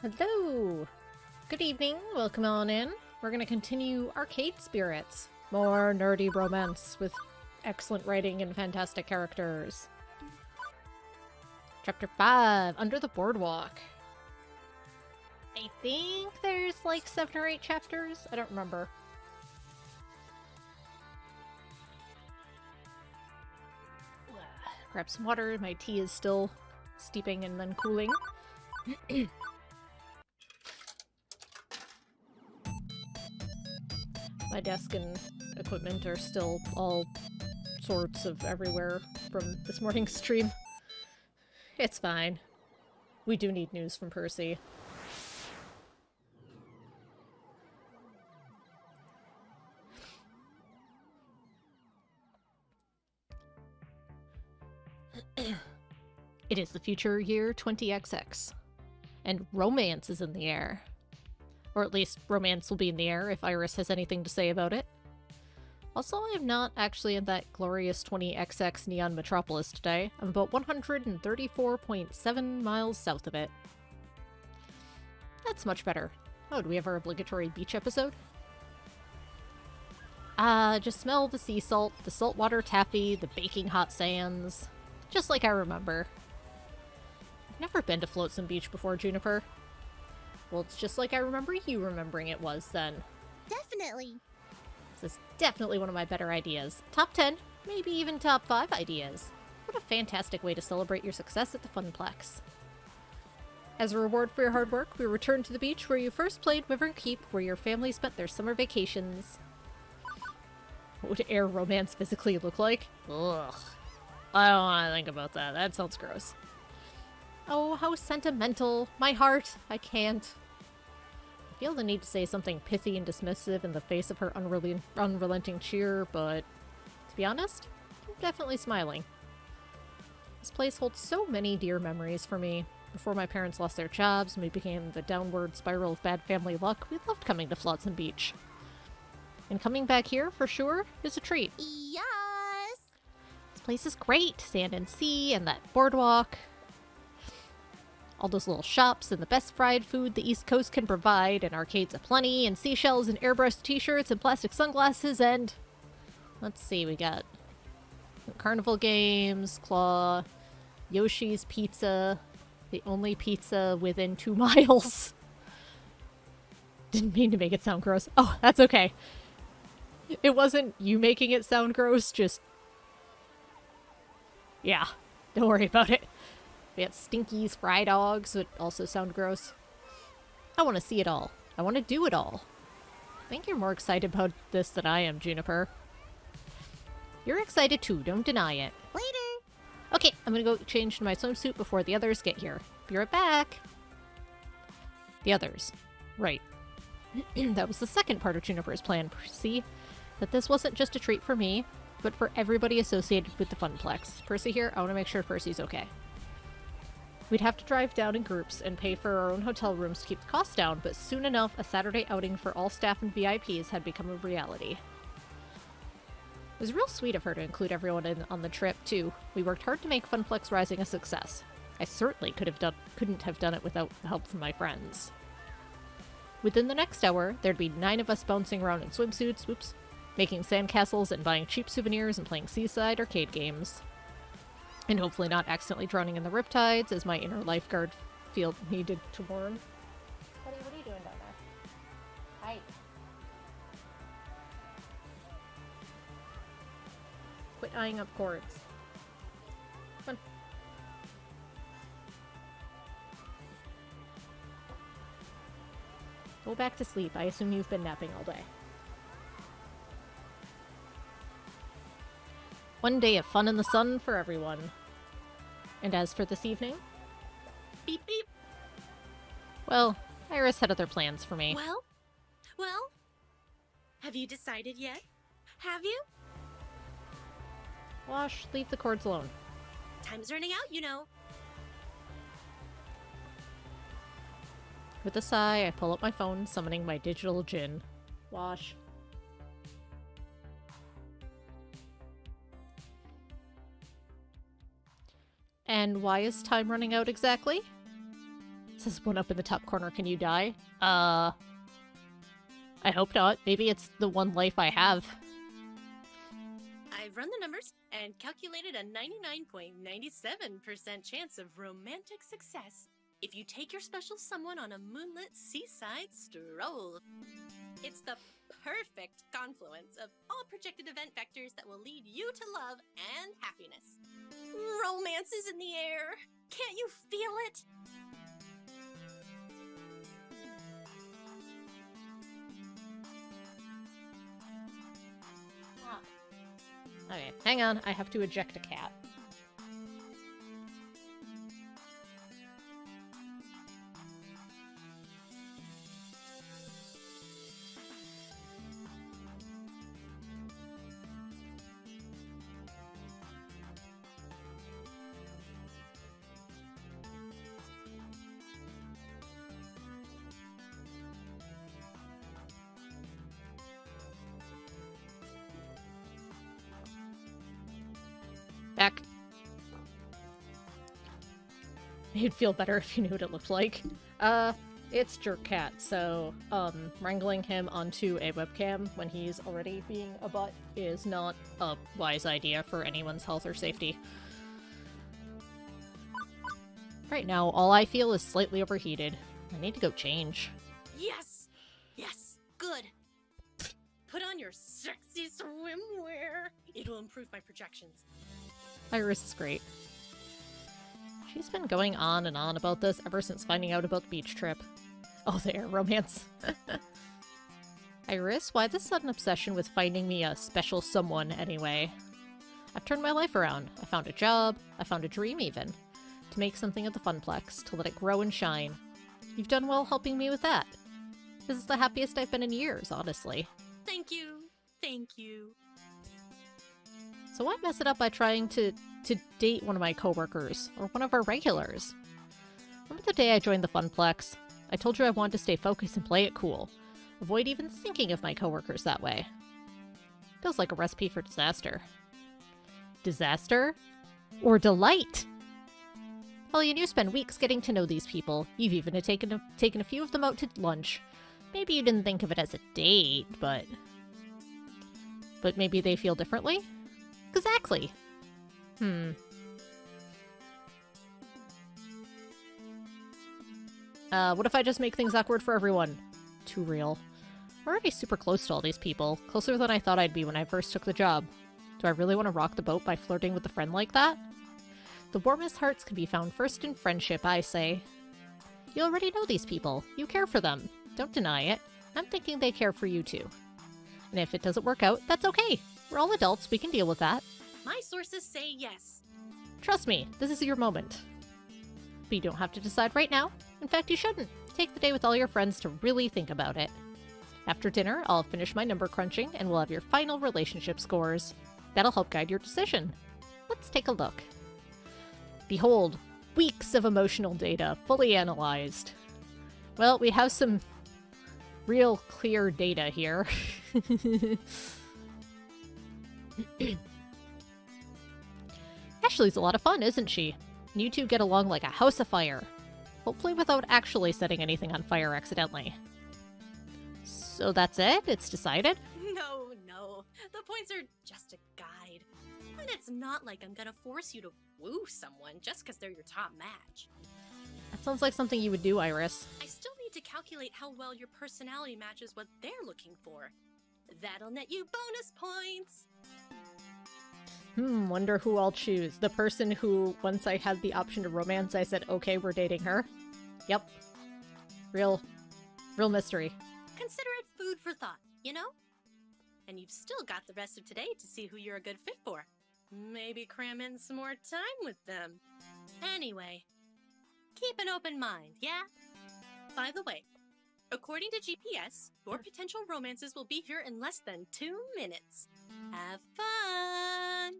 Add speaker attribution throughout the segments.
Speaker 1: Hello! Good evening, welcome on in. We're gonna continue Arcade Spirits. More nerdy romance with excellent writing and fantastic characters. Chapter 5, Under the Boardwalk. I think there's like 7 or 8 chapters? I don't remember. Grab some water, my tea is still steeping and then cooling. My desk and equipment are still all sorts of everywhere from this morning's stream. It's fine. We do need news from Percy. It is the future year 20XX, and romance is in the air. Or at least romance will be in the air if Iris has anything to say about it. Also, I am not actually in that glorious 20XX Neon Metropolis today. I'm about 134.7 miles south of it. That's much better. Oh, do we have our obligatory beach episode? Just smell the sea salt, the saltwater taffy, the baking hot sands. Just like I remember. I've never been to Flotsam Beach before, Juniper. Well, it's just like I remember you remembering it was then.
Speaker 2: Definitely.
Speaker 1: This is definitely one of my better ideas. Top 10, maybe even top 5 ideas. What a fantastic way to celebrate your success at the Funplex. As a reward for your hard work, we return to the beach where you first played Wyvern Keep, where your family spent their summer vacations. What would air romance physically look like? Ugh. I don't want to think about that. That sounds gross. Oh, how sentimental. My heart. I can't. I feel the need to say something pithy and dismissive in the face of her unrelenting cheer, but to be honest, I'm definitely smiling. This place holds so many dear memories for me. Before my parents lost their jobs and we became the downward spiral of bad family luck, we loved coming to Flotsam Beach. And coming back here, for sure, is a treat.
Speaker 2: Yes!
Speaker 1: This place is great. Sand and sea and that boardwalk. All those little shops and the best fried food the East Coast can provide, and arcades aplenty, and seashells and airbrushed t-shirts and plastic sunglasses, and... let's see, we got Carnival Games, Claw, Yoshi's Pizza, the only pizza within 2 miles. Didn't mean to make it sound gross. Oh, that's okay. It wasn't you making it sound gross, just... yeah, don't worry about it. We got Stinky's Fry Dogs, that also sound gross. I want to see it all. I want to do it all. I think you're more excited about this than I am, Juniper. You're excited too, don't deny it.
Speaker 2: Later!
Speaker 1: Okay, I'm gonna go change to my swimsuit before the others get here. Be right back! The others. Right. That was the second part of Juniper's plan, Percy. That this wasn't just a treat for me, but for everybody associated with the Funplex. Percy here, I want to make sure Percy's okay. We'd have to drive down in groups and pay for our own hotel rooms to keep the costs down, but soon enough, a Saturday outing for all staff and VIPs had become a reality. It was real sweet of her to include everyone on the trip, too. We worked hard to make Funplex Rising a success. I certainly couldn't have done it without the help from my friends. Within the next hour, there'd be 9 of us bouncing around in swimsuits, whoops, making sandcastles and buying cheap souvenirs and playing seaside arcade games. And hopefully not accidentally drowning in the riptides, as my inner lifeguard field needed to warn. Buddy, what are you doing down there? Hi. Quit eyeing up cords. Come on. Go back to sleep. I assume you've been napping all day. One day of fun in the sun for everyone. And as for this evening? Beep beep. Well, Iris had other plans for me.
Speaker 2: Well? Have you decided yet? Have you?
Speaker 1: Wash, leave the cords alone.
Speaker 2: Time's running out, you know.
Speaker 1: With a sigh, I pull up my phone, summoning my digital djinn. Wash. And why is time running out exactly? Says one up in the top corner, can you die? I hope not. Maybe it's the one life I have.
Speaker 2: I've run the numbers and calculated a 99.97% chance of romantic success if you take your special someone on a moonlit seaside stroll. It's the perfect confluence of all projected event vectors that will lead you to love and happiness. Romance is in the air. Can't you feel it?
Speaker 1: Okay, hang on. I have to eject a cat. Back. You'd feel better if you knew what it looked like. It's Jerk Cat, so, wrangling him onto a webcam when he's already being a butt is not a wise idea for anyone's health or safety. Right now, all I feel is slightly overheated. I need to go change.
Speaker 2: Yes! Yes! Good! Put on your sexy swimwear! It'll improve my projections.
Speaker 1: Iris is great. She's been going on and on about this ever since finding out about the beach trip. Oh, the air romance. Iris, why this sudden obsession with finding me a special someone anyway? I've turned my life around. I found a job. I found a dream even. To make something of the Funplex, to let it grow and shine. You've done well helping me with that. This is the happiest I've been in years, honestly.
Speaker 2: Thank you. Thank you.
Speaker 1: So why mess it up by trying to date one of my coworkers, or one of our regulars? Remember the day I joined the Funplex? I told you I wanted to stay focused and play it cool. Avoid even thinking of my coworkers that way. Feels like a recipe for disaster. Disaster? Or delight? Hulyen, you spend weeks getting to know these people. You've even taken a few of them out to lunch. Maybe you didn't think of it as a date, but maybe they feel differently? Exactly. What if I just make things awkward for everyone? Too real. We're already super close to all these people. Closer than I thought I'd be when I first took the job. Do I really want to rock the boat by flirting with a friend like that? The warmest hearts can be found first in friendship, I say. You already know these people. You care for them. Don't deny it. I'm thinking they care for you too. And if it doesn't work out, that's okay. We're all adults. We can deal with that.
Speaker 2: My sources say yes.
Speaker 1: Trust me, this is your moment. But you don't have to decide right now. In fact, you shouldn't. Take the day with all your friends to really think about it. After dinner, I'll finish my number crunching and we'll have your final relationship scores. That'll help guide your decision. Let's take a look. Behold, weeks of emotional data, fully analyzed. Well, we have some real clear data here. Ashley's a lot of fun, isn't she? And you two get along like a house of fire. Hopefully without actually setting anything on fire accidentally. So that's it? It's decided?
Speaker 2: No. The points are just a guide. And it's not like I'm gonna force you to woo someone just because they're your top match.
Speaker 1: That sounds like something you would do, Iris.
Speaker 2: I still need to calculate how well your personality matches what they're looking for. That'll net you bonus points!
Speaker 1: Wonder who I'll choose. The person who, once I had the option to romance, I said, okay, we're dating her. Yep. Real mystery.
Speaker 2: Consider it food for thought, you know? And you've still got the rest of today to see who you're a good fit for. Maybe cram in some more time with them. Anyway, keep an open mind, yeah? By the way, according to GPS, your potential romances will be here in less than 2 minutes. Have fun!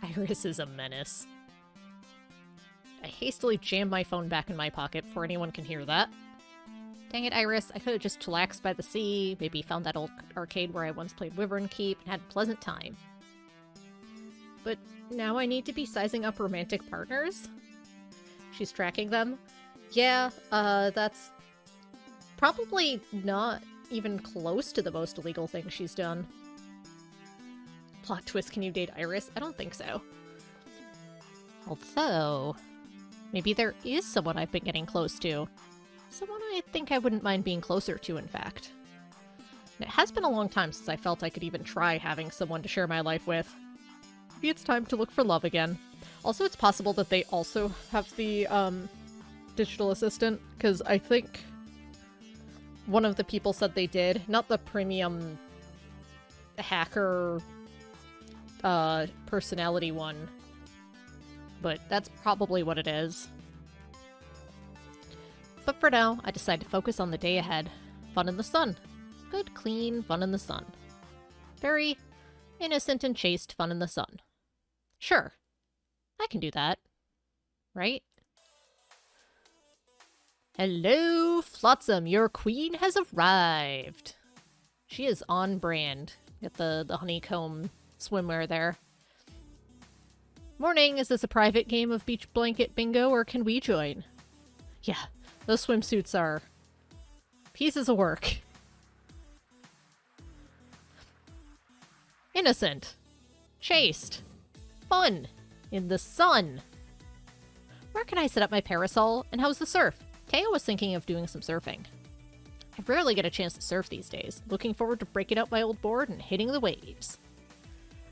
Speaker 1: Iris is a menace. I hastily jammed my phone back in my pocket before anyone can hear that. Dang it, Iris, I could have just chillaxed by the sea, maybe found that old arcade where I once played Wyvern Keep and had a pleasant time. But now I need to be sizing up romantic partners? She's tracking them. Yeah, that's probably not even close to the most illegal thing she's done. Plot twist, can you date Iris? I don't think so. Although, maybe there is someone I've been getting close to. Someone I think I wouldn't mind being closer to, in fact. And it has been a long time since I felt I could even try having someone to share my life with. Maybe it's time to look for love again. Also, it's possible that they also have the, digital assistant, because I think one of the people said they did. Not the premium hacker personality one, but that's probably what it is. But for now, I decide to focus on the day ahead. Fun in the sun. Good, clean fun in the sun. Very innocent and chaste fun in the sun. Sure, I can do that. Right? Hello, Flotsam, your queen has arrived. She is on brand. Get the honeycomb swimwear there. Morning, is this a private game of beach blanket bingo, or can we join? Yeah, those swimsuits are pieces of work. Innocent. Chaste. Fun. In the sun. Where can I set up my parasol, and how's the surf? Teo was thinking of doing some surfing. I rarely get a chance to surf these days. Looking forward to breaking out my old board and hitting the waves.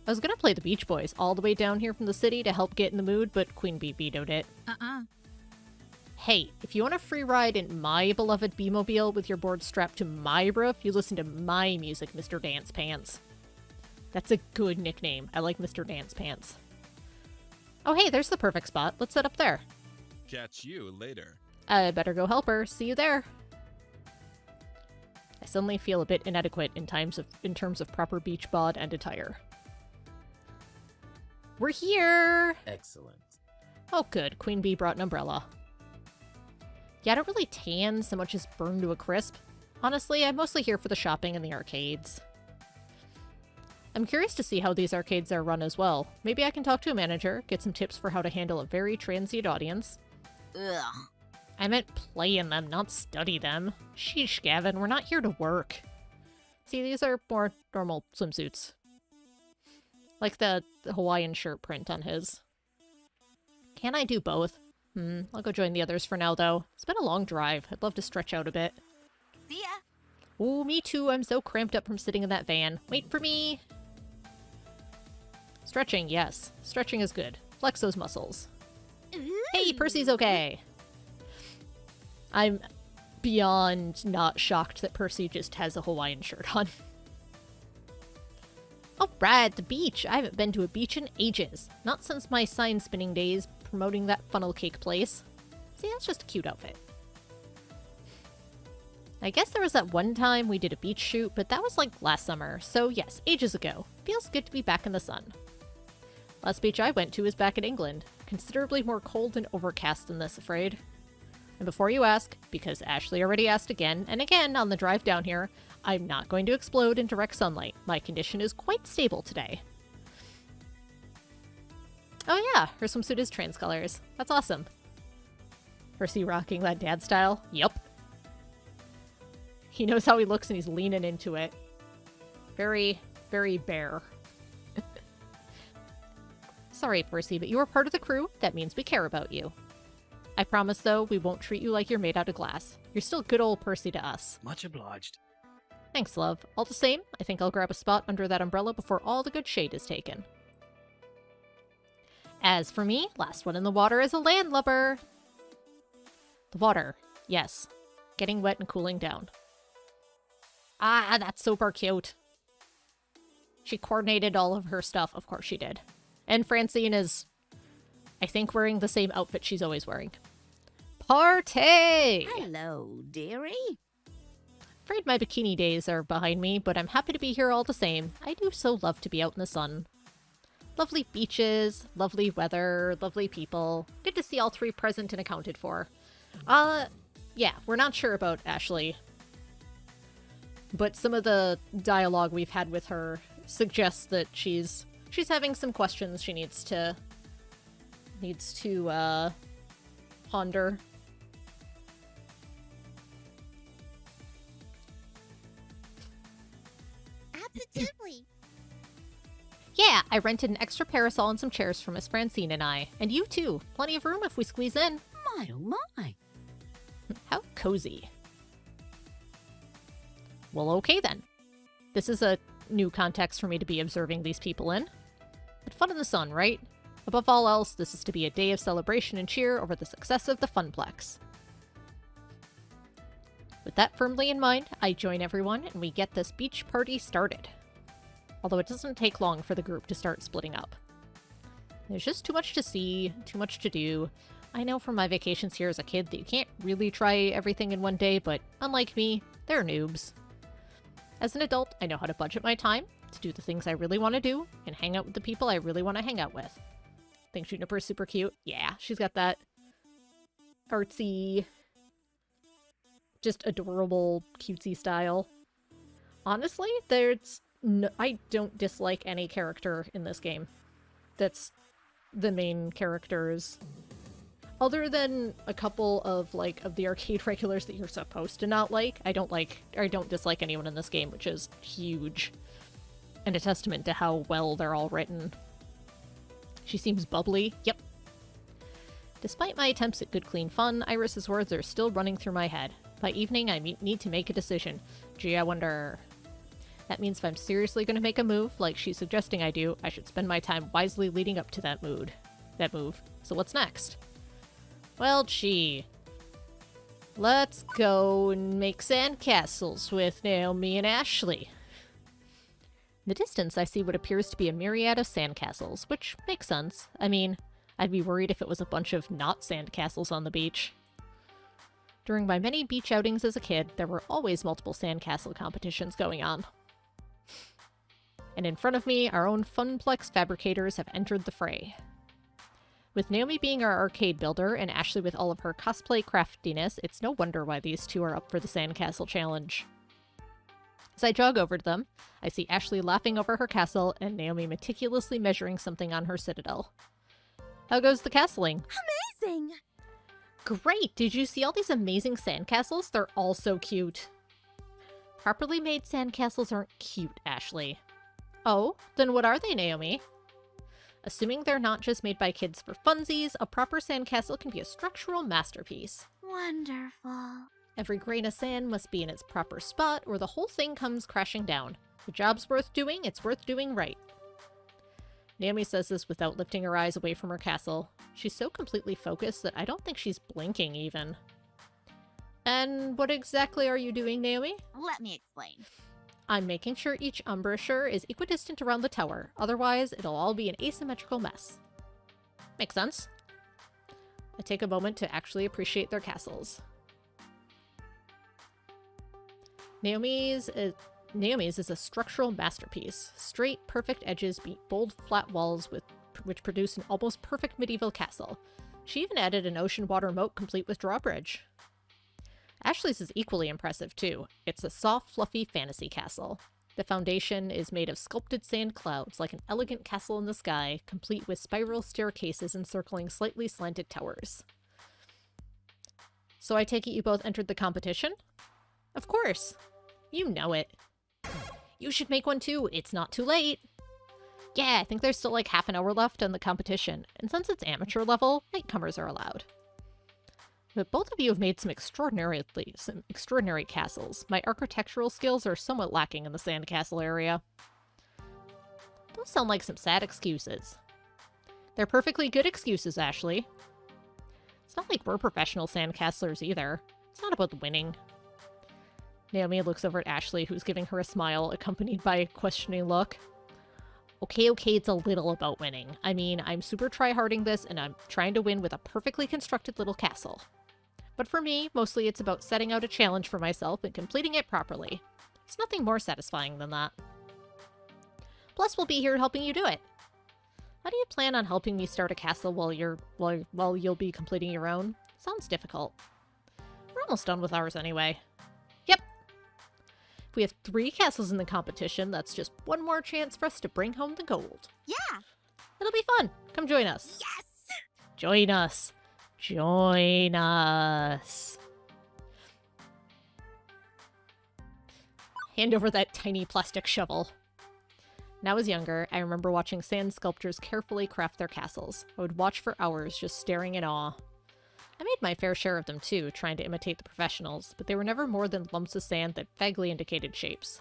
Speaker 1: I was gonna play the Beach Boys all the way down here from the city to help get in the mood, but Queen Bee vetoed it. Hey, if you want a free ride in my beloved B-Mobile with your board strapped to my roof, you listen to my music, Mr. Dance Pants. That's a good nickname. I like Mr. Dance Pants. Oh hey, there's the perfect spot. Let's set up there.
Speaker 3: Catch you later.
Speaker 1: I better go help her. See you there. I suddenly feel a bit inadequate in terms of proper beach bod and attire. We're here!
Speaker 4: Excellent.
Speaker 1: Oh good, Queen Bee brought an umbrella. Yeah, I don't really tan so much as burn to a crisp. Honestly, I'm mostly here for the shopping and the arcades. I'm curious to see how these arcades are run as well. Maybe I can talk to a manager, get some tips for how to handle a very transient audience.
Speaker 5: Ugh.
Speaker 1: I meant play in them, not study them. Sheesh, Gavin, we're not here to work. See, these are more normal swimsuits. Like the Hawaiian shirt print on his. Can I do both? I'll go join the others for now, though. It's been a long drive. I'd love to stretch out a bit.
Speaker 5: See ya.
Speaker 1: Oh, me too. I'm so cramped up from sitting in that van. Wait for me! Stretching, yes. Stretching is good. Flex those muscles. Hey, Percy's okay! I'm beyond not shocked that Percy just has a Hawaiian shirt on. Alright, the beach! I haven't been to a beach in ages. Not since my sign spinning days promoting that funnel cake place. See, that's just a cute outfit. I guess there was that one time we did a beach shoot, but that was like last summer, so yes, ages ago. Feels good to be back in the sun. Last beach I went to was back in England. Considerably more cold and overcast than this, afraid. And before you ask, because Ashley already asked again and again on the drive down here, I'm not going to explode in direct sunlight. My condition is quite stable today. Oh yeah, her swimsuit is trans colors. That's awesome. Percy rocking that dad style? Yup. He knows how he looks and he's leaning into it. Very, very bare. Sorry, Percy, but you are part of the crew. That means we care about you. I promise, though, we won't treat you like you're made out of glass. You're still good old Percy to us.
Speaker 4: Much obliged.
Speaker 1: Thanks, love. All the same, I think I'll grab a spot under that umbrella before all the good shade is taken. As for me, last one in the water is a landlubber. The water, yes. Getting wet and cooling down. Ah, that's super cute. She coordinated all of her stuff. Of course she did. And Francine is, I think, wearing the same outfit she's always wearing. Party!
Speaker 5: Hello, dearie.
Speaker 1: Afraid my bikini days are behind me, but I'm happy to be here all the same. I do so love to be out in the sun. Lovely beaches, lovely weather, lovely people. Good to see all three present and accounted for. Yeah, we're not sure about Ashley. But some of the dialogue we've had with her suggests that she's having some questions she needs to ponder. I rented an extra parasol and some chairs for Miss Francine and I. And you too. Plenty of room if we squeeze in.
Speaker 5: My oh my.
Speaker 1: How cozy. Well, okay then. This is a new context for me to be observing these people in. But fun in the sun, right? Above all else, this is to be a day of celebration and cheer over the success of the Funplex. With that firmly in mind, I join everyone and we get this beach party started. Although it doesn't take long for the group to start splitting up. There's just too much to see, too much to do. I know from my vacations here as a kid that you can't really try everything in one day, but unlike me, they're noobs. As an adult, I know how to budget my time to do the things I really want to do and hang out with the people I really want to hang out with. Think Juniper's super cute? Yeah, she's got that artsy, just adorable, cutesy style. Honestly, I don't dislike any character in this game that's the main characters. Other than a couple of the arcade regulars that you're supposed to not like, I don't dislike anyone in this game, which is huge. And a testament to how well they're all written. She seems bubbly. Yep. Despite my attempts at good clean fun, Iris's words are still running through my head. By evening, I need to make a decision. Gee, I wonder... That means if I'm seriously going to make a move, like she's suggesting I do, I should spend my time wisely leading up to that move. So what's next? Well, gee. Let's go and make sandcastles with Naomi and Ashley. In the distance, I see what appears to be a myriad of sandcastles, which makes sense. I mean, I'd be worried if it was a bunch of not sandcastles on the beach. During my many beach outings as a kid, there were always multiple sandcastle competitions going on. And in front of me, our own Funplex fabricators have entered the fray. With Naomi being our arcade builder and Ashley with all of her cosplay craftiness, it's no wonder why these two are up for the sandcastle challenge. As I jog over to them, I see Ashley laughing over her castle and Naomi meticulously measuring something on her citadel. How goes the castling?
Speaker 5: Amazing!
Speaker 1: Great! Did you see all these amazing sandcastles? They're all so cute. Properly made sandcastles aren't cute, Ashley. Oh, then what are they, Naomi? Assuming they're not just made by kids for funsies, a proper sandcastle can be a structural masterpiece.
Speaker 5: Wonderful.
Speaker 1: Every grain of sand must be in its proper spot, or the whole thing comes crashing down. The job's worth doing, it's worth doing right. Naomi says this without lifting her eyes away from her castle. She's so completely focused that I don't think she's blinking even. And what exactly are you doing, Naomi?
Speaker 5: Let me explain.
Speaker 1: I'm making sure each embouchure is equidistant around the tower, otherwise it'll all be an asymmetrical mess. Makes sense. I take a moment to actually appreciate their castles. Naomi's is a structural masterpiece. Straight, perfect edges beat bold, flat walls which produce an almost perfect medieval castle. She even added an ocean water moat complete with drawbridge. Ashley's is equally impressive, too. It's a soft, fluffy fantasy castle. The foundation is made of sculpted sand clouds, like an elegant castle in the sky, complete with spiral staircases encircling slightly slanted towers. So I take it you both entered the competition? Of course! You know it. You should make one too, it's not too late! Yeah, I think there's still like half an hour left on the competition, and since it's amateur level, latecomers are allowed. But both of you have made some extraordinary castles. My architectural skills are somewhat lacking in the sandcastle area. Those sound like some sad excuses. They're perfectly good excuses, Ashley. It's not like we're professional sandcastlers either. It's not about winning. Naomi looks over at Ashley, who's giving her a smile, accompanied by a questioning look. Okay, it's a little about winning. I mean, I'm super try-harding this, and I'm trying to win with a perfectly constructed little castle. But for me, mostly it's about setting out a challenge for myself and completing it properly. There's nothing more satisfying than that. Plus, we'll be here helping you do it. How do you plan on helping me start a castle while you'll be completing your own? Sounds difficult. We're almost done with ours anyway. Yep. If we have 3 castles in the competition, that's just one more chance for us to bring home the gold.
Speaker 5: Yeah!
Speaker 1: It'll be fun. Come join us.
Speaker 5: Yes!
Speaker 1: Join us. Join us. Hand over that tiny plastic shovel. When I was younger, I remember watching sand sculptors carefully craft their castles. I would watch for hours just staring in awe. I made my fair share of them too, trying to imitate the professionals, but they were never more than lumps of sand that vaguely indicated shapes.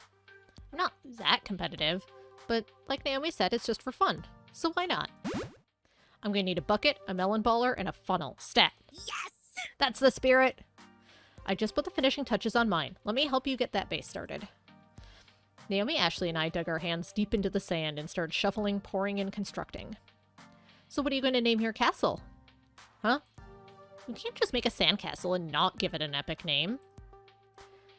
Speaker 1: I'm not that competitive, but like Naomi said, it's just for fun, so why not? I'm gonna need a bucket, a melon baller, and a funnel. Stat.
Speaker 5: Yes!
Speaker 1: That's the spirit! I just put the finishing touches on mine. Let me help you get that base started. Naomi, Ashley, and I dug our hands deep into the sand and started shuffling, pouring, and constructing. So what are you going to name your castle? Huh? You can't just make a sandcastle and not give it an epic name.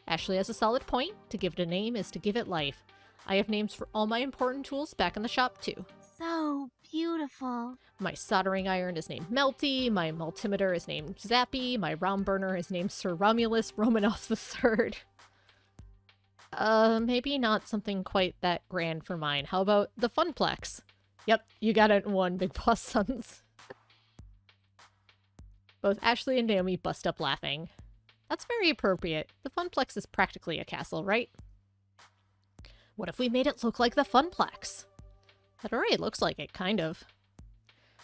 Speaker 1: Ashley has a solid point. To give it a name is to give it life. I have names for all my important tools back in the shop, too.
Speaker 5: So beautiful.
Speaker 1: My soldering iron is named Melty, my multimeter is named Zappy, my rom burner is named Sir Romulus Romanov III. Maybe not something quite that grand for mine. How about the Funplex? Yep, you got it in one, Big Boss Sons. Both Ashley and Naomi bust up laughing. That's very appropriate. The Funplex is practically a castle, right? What if we made it look like the Funplex? That already looks like it, kind of.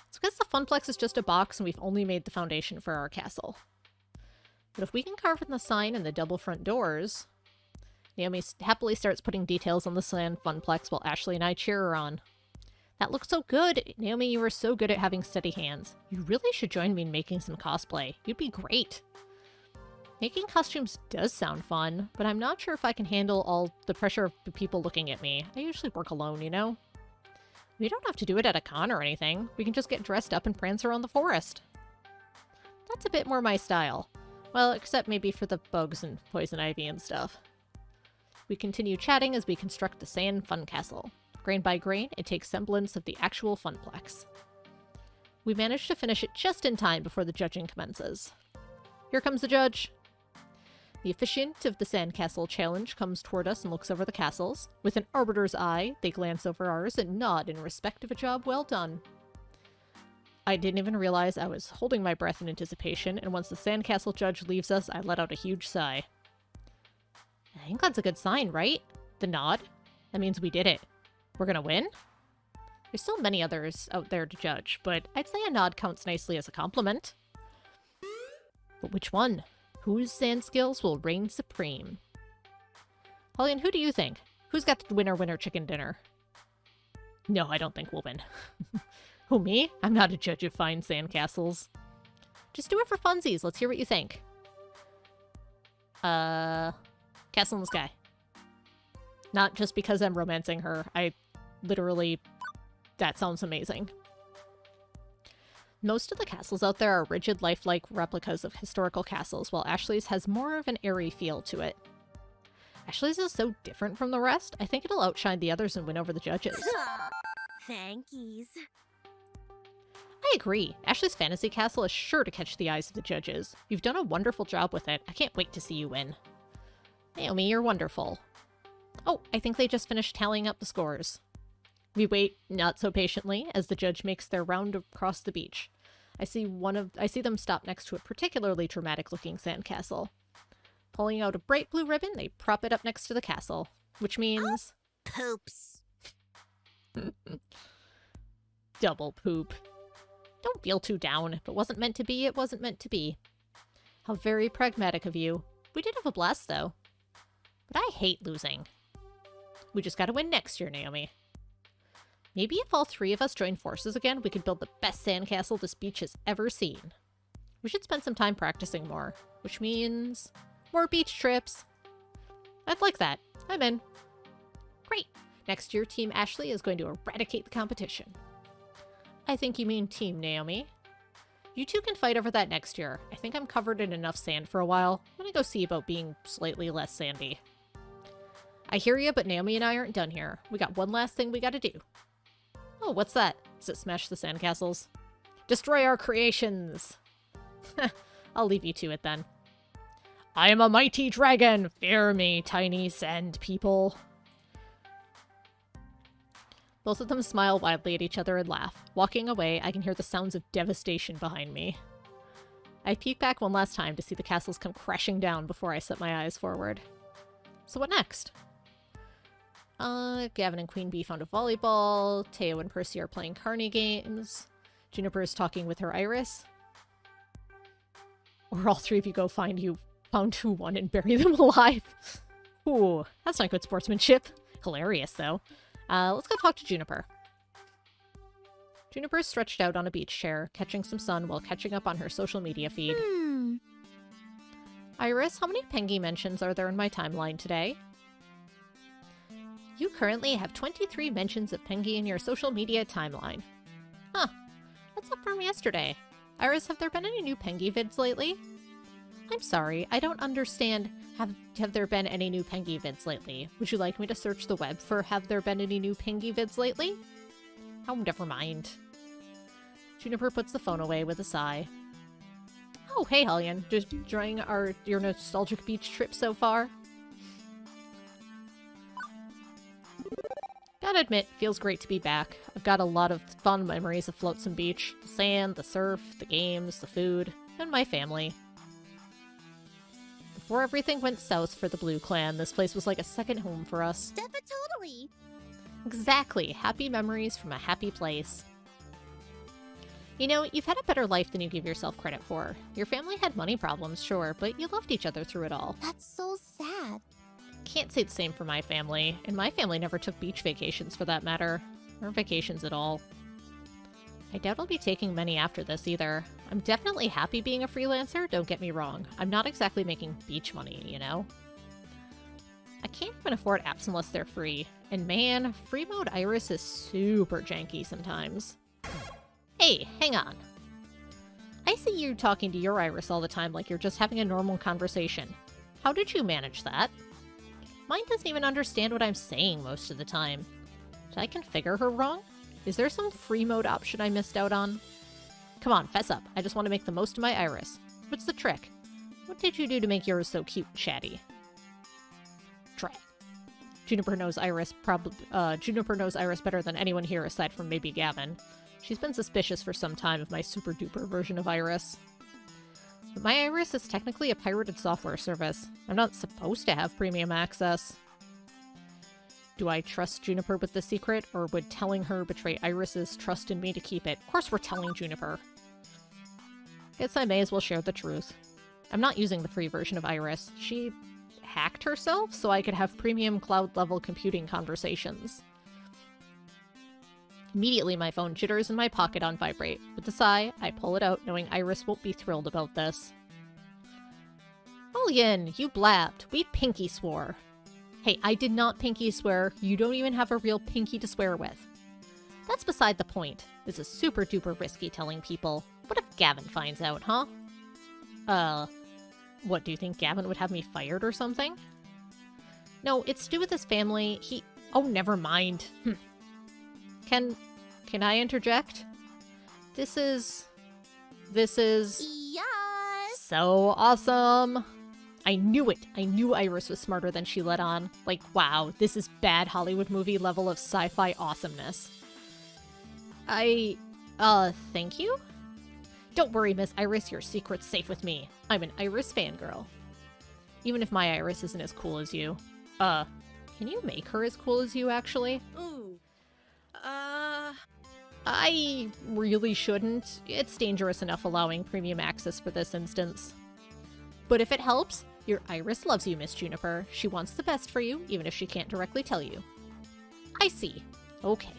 Speaker 1: It's because the Funplex is just a box and we've only made the foundation for our castle. But if we can carve in the sign and the double front doors... Naomi happily starts putting details on the sand Funplex while Ashley and I cheer her on. That looks so good! Naomi, you are so good at having steady hands. You really should join me in making some cosplay. You'd be great. Making costumes does sound fun, but I'm not sure if I can handle all the pressure of the people looking at me. I usually work alone, you know? We don't have to do it at a con or anything. We can just get dressed up and prance around the forest. That's a bit more my style. Well, except maybe for the bugs and poison ivy and stuff. We continue chatting as we construct the sand fun castle. Grain by grain, it takes semblance of the actual Funplex. We manage to finish it just in time before the judging commences. Here comes the judge. The officiant of the Sandcastle Challenge comes toward us and looks over the castles. With an arbiter's eye, they glance over ours and nod in respect of a job well done. I didn't even realize I was holding my breath in anticipation, and once the Sandcastle judge leaves us, I let out a huge sigh. I think that's a good sign, right? The nod? That means we did it. We're gonna win? There's still many others out there to judge, but I'd say a nod counts nicely as a compliment. But which one? Whose sand skills will reign supreme? Hulyen, who do you think? Who's got the winner chicken dinner? No, I don't think we'll win. Who, me? I'm not a judge of fine sandcastles. Just do it for funsies. Let's hear what you think. Castle in the Sky. Not just because I'm romancing her. I literally... That sounds amazing. Most of the castles out there are rigid, lifelike replicas of historical castles, while Ashley's has more of an airy feel to it. Ashley's is so different from the rest, I think it'll outshine the others and win over the judges.
Speaker 5: Thankies.
Speaker 1: I agree. Ashley's fantasy castle is sure to catch the eyes of the judges. You've done a wonderful job with it. I can't wait to see you win. Naomi, you're wonderful. Oh, I think they just finished tallying up the scores. We wait not so patiently as the judge makes their round across the beach. I see them stop next to a particularly dramatic-looking sandcastle. Pulling out a bright blue ribbon, they prop it up next to the castle, which means...
Speaker 5: Poops.
Speaker 1: Double poop. Don't feel too down. If it wasn't meant to be, it wasn't meant to be. How very pragmatic of you. We did have a blast, though. But I hate losing. We just gotta win next year, Naomi. Maybe if all three of us join forces again, we could build the best sandcastle this beach has ever seen. We should spend some time practicing more, which means more beach trips. I'd like that. I'm in. Great. Next year, Team Ashley is going to eradicate the competition. I think you mean Team Naomi. You two can fight over that next year. I think I'm covered in enough sand for a while. I'm gonna go see about being slightly less sandy. I hear you, but Naomi and I aren't done here. We got one last thing we gotta do. Oh, what's that? Does it smash the sandcastles? Destroy our creations! I'll leave you to it then. I am a mighty dragon! Fear me, tiny sand people! Both of them smile wildly at each other and laugh. Walking away, I can hear the sounds of devastation behind me. I peek back one last time to see the castles come crashing down before I set my eyes forward. So what next? Gavin and Queen Bee found a volleyball. Teo and Percy are playing Carnival Games. Juniper is talking with her Iris. Or all three of you go found who won and bury them alive. Ooh, that's not good sportsmanship. Hilarious, though. Let's go talk to Juniper. Juniper is stretched out on a beach chair, catching some sun while catching up on her social media feed. Iris, how many Pengy mentions are there in my timeline today? You currently have 23 mentions of Pengy in your social media timeline. Huh. That's up from yesterday. Iris, have there been any new Pengy vids lately? I'm sorry, I don't understand. Have there been any new Pengy vids lately? Would you like me to search the web for have there been any new Pengy vids lately? Oh, never mind. Juniper puts the phone away with a sigh. Oh, hey, Hulyen. Just enjoying your nostalgic beach trip so far? Gotta admit, feels great to be back. I've got a lot of fond memories of Flotsam Beach. The sand, the surf, the games, the food, and my family. Before everything went south for the Blue Clan, this place was like a second home for us.
Speaker 5: Totally.
Speaker 1: Exactly. Happy memories from a happy place. You know, you've had a better life than you give yourself credit for. Your family had money problems, sure, but you loved each other through it all.
Speaker 5: That's so sad.
Speaker 1: Can't say the same for my family, and my family never took beach vacations for that matter. Or vacations at all. I doubt I'll be taking many after this either. I'm definitely happy being a freelancer, don't get me wrong. I'm not exactly making beach money, you know? I can't even afford apps unless they're free. And man, free mode Iris is super janky sometimes. Hey, hang on. I see you talking to your Iris all the time like you're just having a normal conversation. How did you manage that? Mine doesn't even understand what I'm saying most of the time. Did I configure her wrong? Is there some free mode option I missed out on? Come on, fess up. I just want to make the most of my Iris. What's the trick? What did you do to make yours so cute and chatty? Try. Juniper knows Iris better than anyone here aside from maybe Gavin. She's been suspicious for some time of my super duper version of Iris. But my Iris is technically a pirated software service. I'm not supposed to have premium access. Do I trust Juniper with the secret, or would telling her betray Iris's trust in me to keep it? Of course we're telling Juniper. Guess I may as well share the truth. I'm not using the free version of Iris. She hacked herself so I could have premium cloud-level computing conversations. Immediately my phone jitters in my pocket on vibrate. With a sigh, I pull it out, knowing Iris won't be thrilled about this. Hulyen, you blabbed. We pinky swore. Hey, I did not pinky swear. You don't even have a real pinky to swear with. That's beside the point. This is super duper risky telling people. What if Gavin finds out, huh? What, do you think Gavin would have me fired or something? No, it's to do with his family. Oh, never mind. Can I interject? This is
Speaker 5: Yes.
Speaker 1: so awesome. I knew it. I knew Iris was smarter than she let on. Like, wow, this is bad Hollywood movie level of sci-fi awesomeness. Thank you? Don't worry, Miss Iris, your secret's safe with me. I'm an Iris fangirl. Even if my Iris isn't as cool as you. Can you make her as cool as you, actually?
Speaker 2: Ooh.
Speaker 1: I really shouldn't. It's dangerous enough allowing premium access for this instance. But if it helps, your Iris loves you, Miss Juniper. She wants the best for you, even if she can't directly tell you. I see. Okay.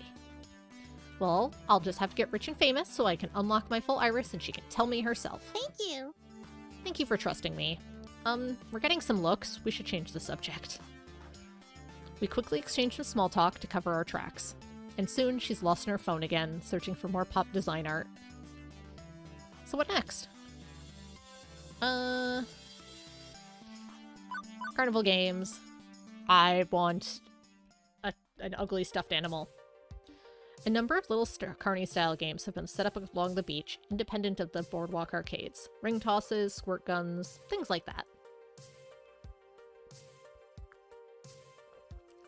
Speaker 1: Well, I'll just have to get rich and famous so I can unlock my full Iris and she can tell me herself.
Speaker 5: Thank you.
Speaker 1: Thank you for trusting me. We're getting some looks. We should change the subject. We quickly exchange some small talk to cover our tracks. And soon, she's lost in her phone again, searching for more pop design art. So what next? Carnival Games. I want an ugly stuffed animal. A number of little Carney-style games have been set up along the beach, independent of the Boardwalk arcades. Ring tosses, squirt guns, things like that.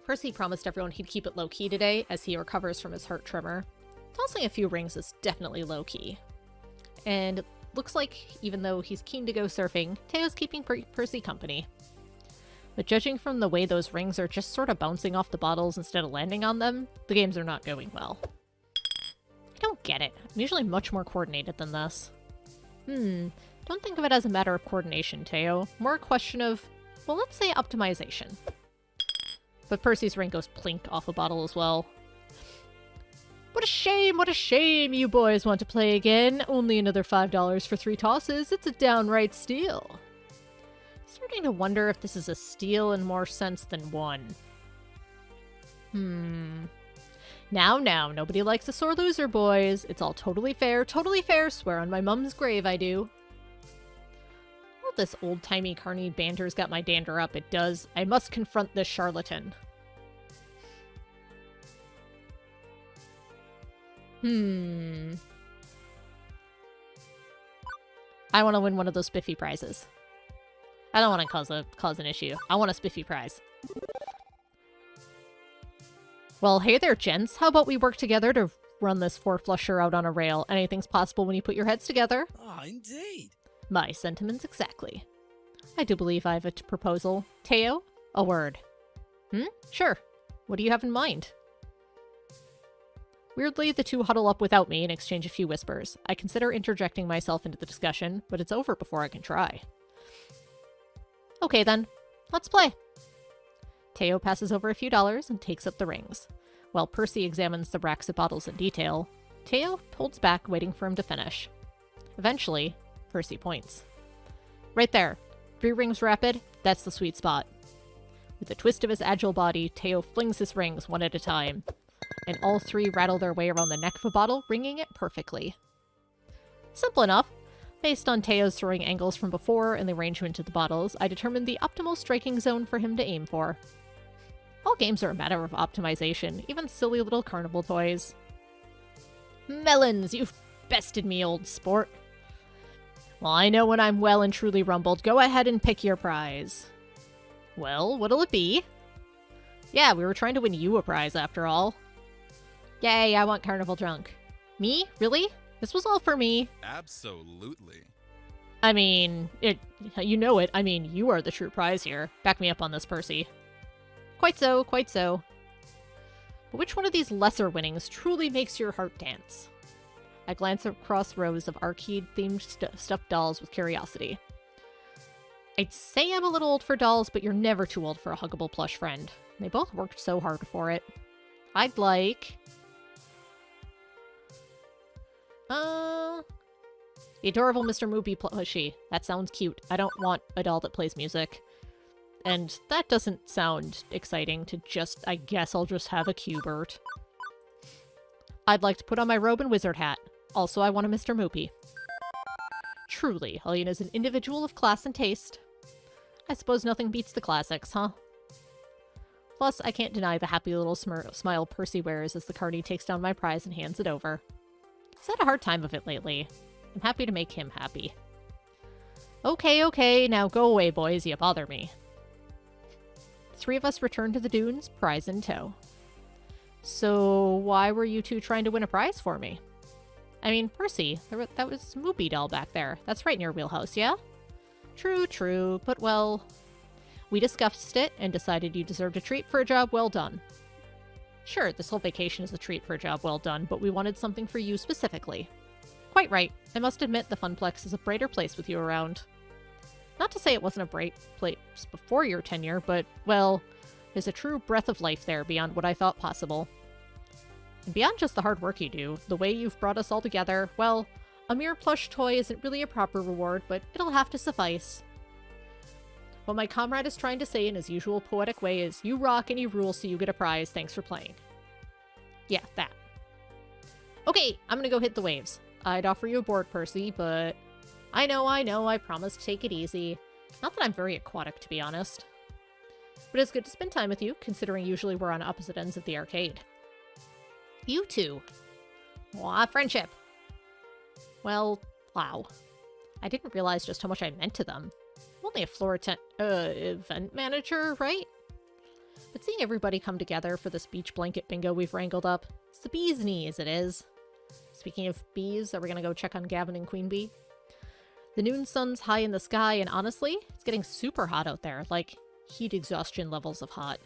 Speaker 1: Percy promised everyone he'd keep it low-key today, as he recovers from his heart tremor. Tossing a few rings is definitely low-key. And looks like, even though he's keen to go surfing, Teo's keeping Percy company. But judging from the way those rings are just sort of bouncing off the bottles instead of landing on them, the games are not going well. I don't get it. I'm usually much more coordinated than this. Don't think of it as a matter of coordination, Teo. More a question of, well, let's say optimization. But Percy's ring goes plink off a bottle as well. What a shame you boys want to play again. Only another $5 for 3 tosses. It's a downright steal. Starting to wonder if this is a steal in more sense than one. Now, nobody likes a sore loser, boys. It's all totally fair, swear on my mum's grave I do. Well, this old-timey carny banter's got my dander up, it does. I must confront this charlatan. I want to win one of those spiffy prizes. I don't want to cause an issue. I want a spiffy prize. Well, hey there, gents. How about we work together to run this four-flusher out on a rail? Anything's possible when you put your heads together.
Speaker 4: Ah, indeed.
Speaker 1: My sentiments exactly. I do believe I have a proposal. Teo? A word. Sure. What do you have in mind? Weirdly, the two huddle up without me and exchange a few whispers. I consider interjecting myself into the discussion, but it's over before I can try. Okay then, let's play. Teo passes over a few dollars and takes up the rings. While Percy examines the racks of bottles in detail, Teo holds back, waiting for him to finish. Eventually, Percy points. Right there. 3 rings rapid, that's the sweet spot. With a twist of his agile body, Teo flings his rings one at a time, and all 3 rattle their way around the neck of a bottle, ringing it perfectly. Simple enough. Based on Teo's throwing angles from before and the arrangement of the bottles, I determined the optimal striking zone for him to aim for. All games are a matter of optimization, even silly little carnival toys. Melons, you've bested me, old sport. Well, I know when I'm well and truly rumbled. Go ahead and pick your prize. Well, what'll it be? Yeah, we were trying to win you a prize after all. Yay, I want carnival drunk. Me? Really? This was all for me.
Speaker 3: Absolutely.
Speaker 1: I mean, you know it. I mean, you are the true prize here. Back me up on this, Percy. Quite so, quite so. But which one of these lesser winnings truly makes your heart dance? I glance across rows of arcade-themed stuffed dolls with curiosity. I'd say I'm a little old for dolls, but you're never too old for a huggable plush friend. They both worked so hard for it. I'd like... the adorable Mr. Moopy plushie. That sounds cute. I don't want a doll that plays music. And that doesn't sound exciting to just... I guess I'll just have a Q-Bert. I'd like to put on my robe and wizard hat. Also, I want a Mr. Moopy. Truly, Hulyen is an individual of class and taste. I suppose nothing beats the classics, huh? Plus, I can't deny the happy little smile Percy wears as the carny takes down my prize and hands it over. He's had a hard time of it lately. I'm happy to make him happy. Okay, now go away, boys. You bother me. The 3 of us return to the dunes, prize in tow. So, why were you two trying to win a prize for me? I mean, Percy, that was Moopy doll back there. That's right in your wheelhouse, yeah? True, but well... We discussed it and decided you deserved a treat for a job well done. Sure, this whole vacation is a treat for a job well done, but we wanted something for you specifically. Quite right. I must admit the Funplex is a brighter place with you around. Not to say it wasn't a bright place before your tenure, but, well, there's a true breath of life there beyond what I thought possible. And beyond just the hard work you do, the way you've brought us all together, well, a mere plush toy isn't really a proper reward, but it'll have to suffice. What my comrade is trying to say in his usual poetic way is, you rock and you rule so you get a prize, thanks for playing. Yeah, that. Okay, I'm gonna go hit the waves. I'd offer you a board, Percy, but... I know, I promise to take it easy. Not that I'm very aquatic, to be honest. But it's good to spend time with you, considering usually we're on opposite ends of the arcade. You two. Mwah, friendship. Well, wow. I didn't realize just how much I meant to them. I'm only a floor event manager, right? But seeing everybody come together for this beach blanket bingo we've wrangled up, it's the bee's knees, it is. Speaking of bees, are we gonna go check on Gavin and Queen Bee? The noon sun's high in the sky, and honestly, it's getting super hot out there. Like, Heat exhaustion levels of hot.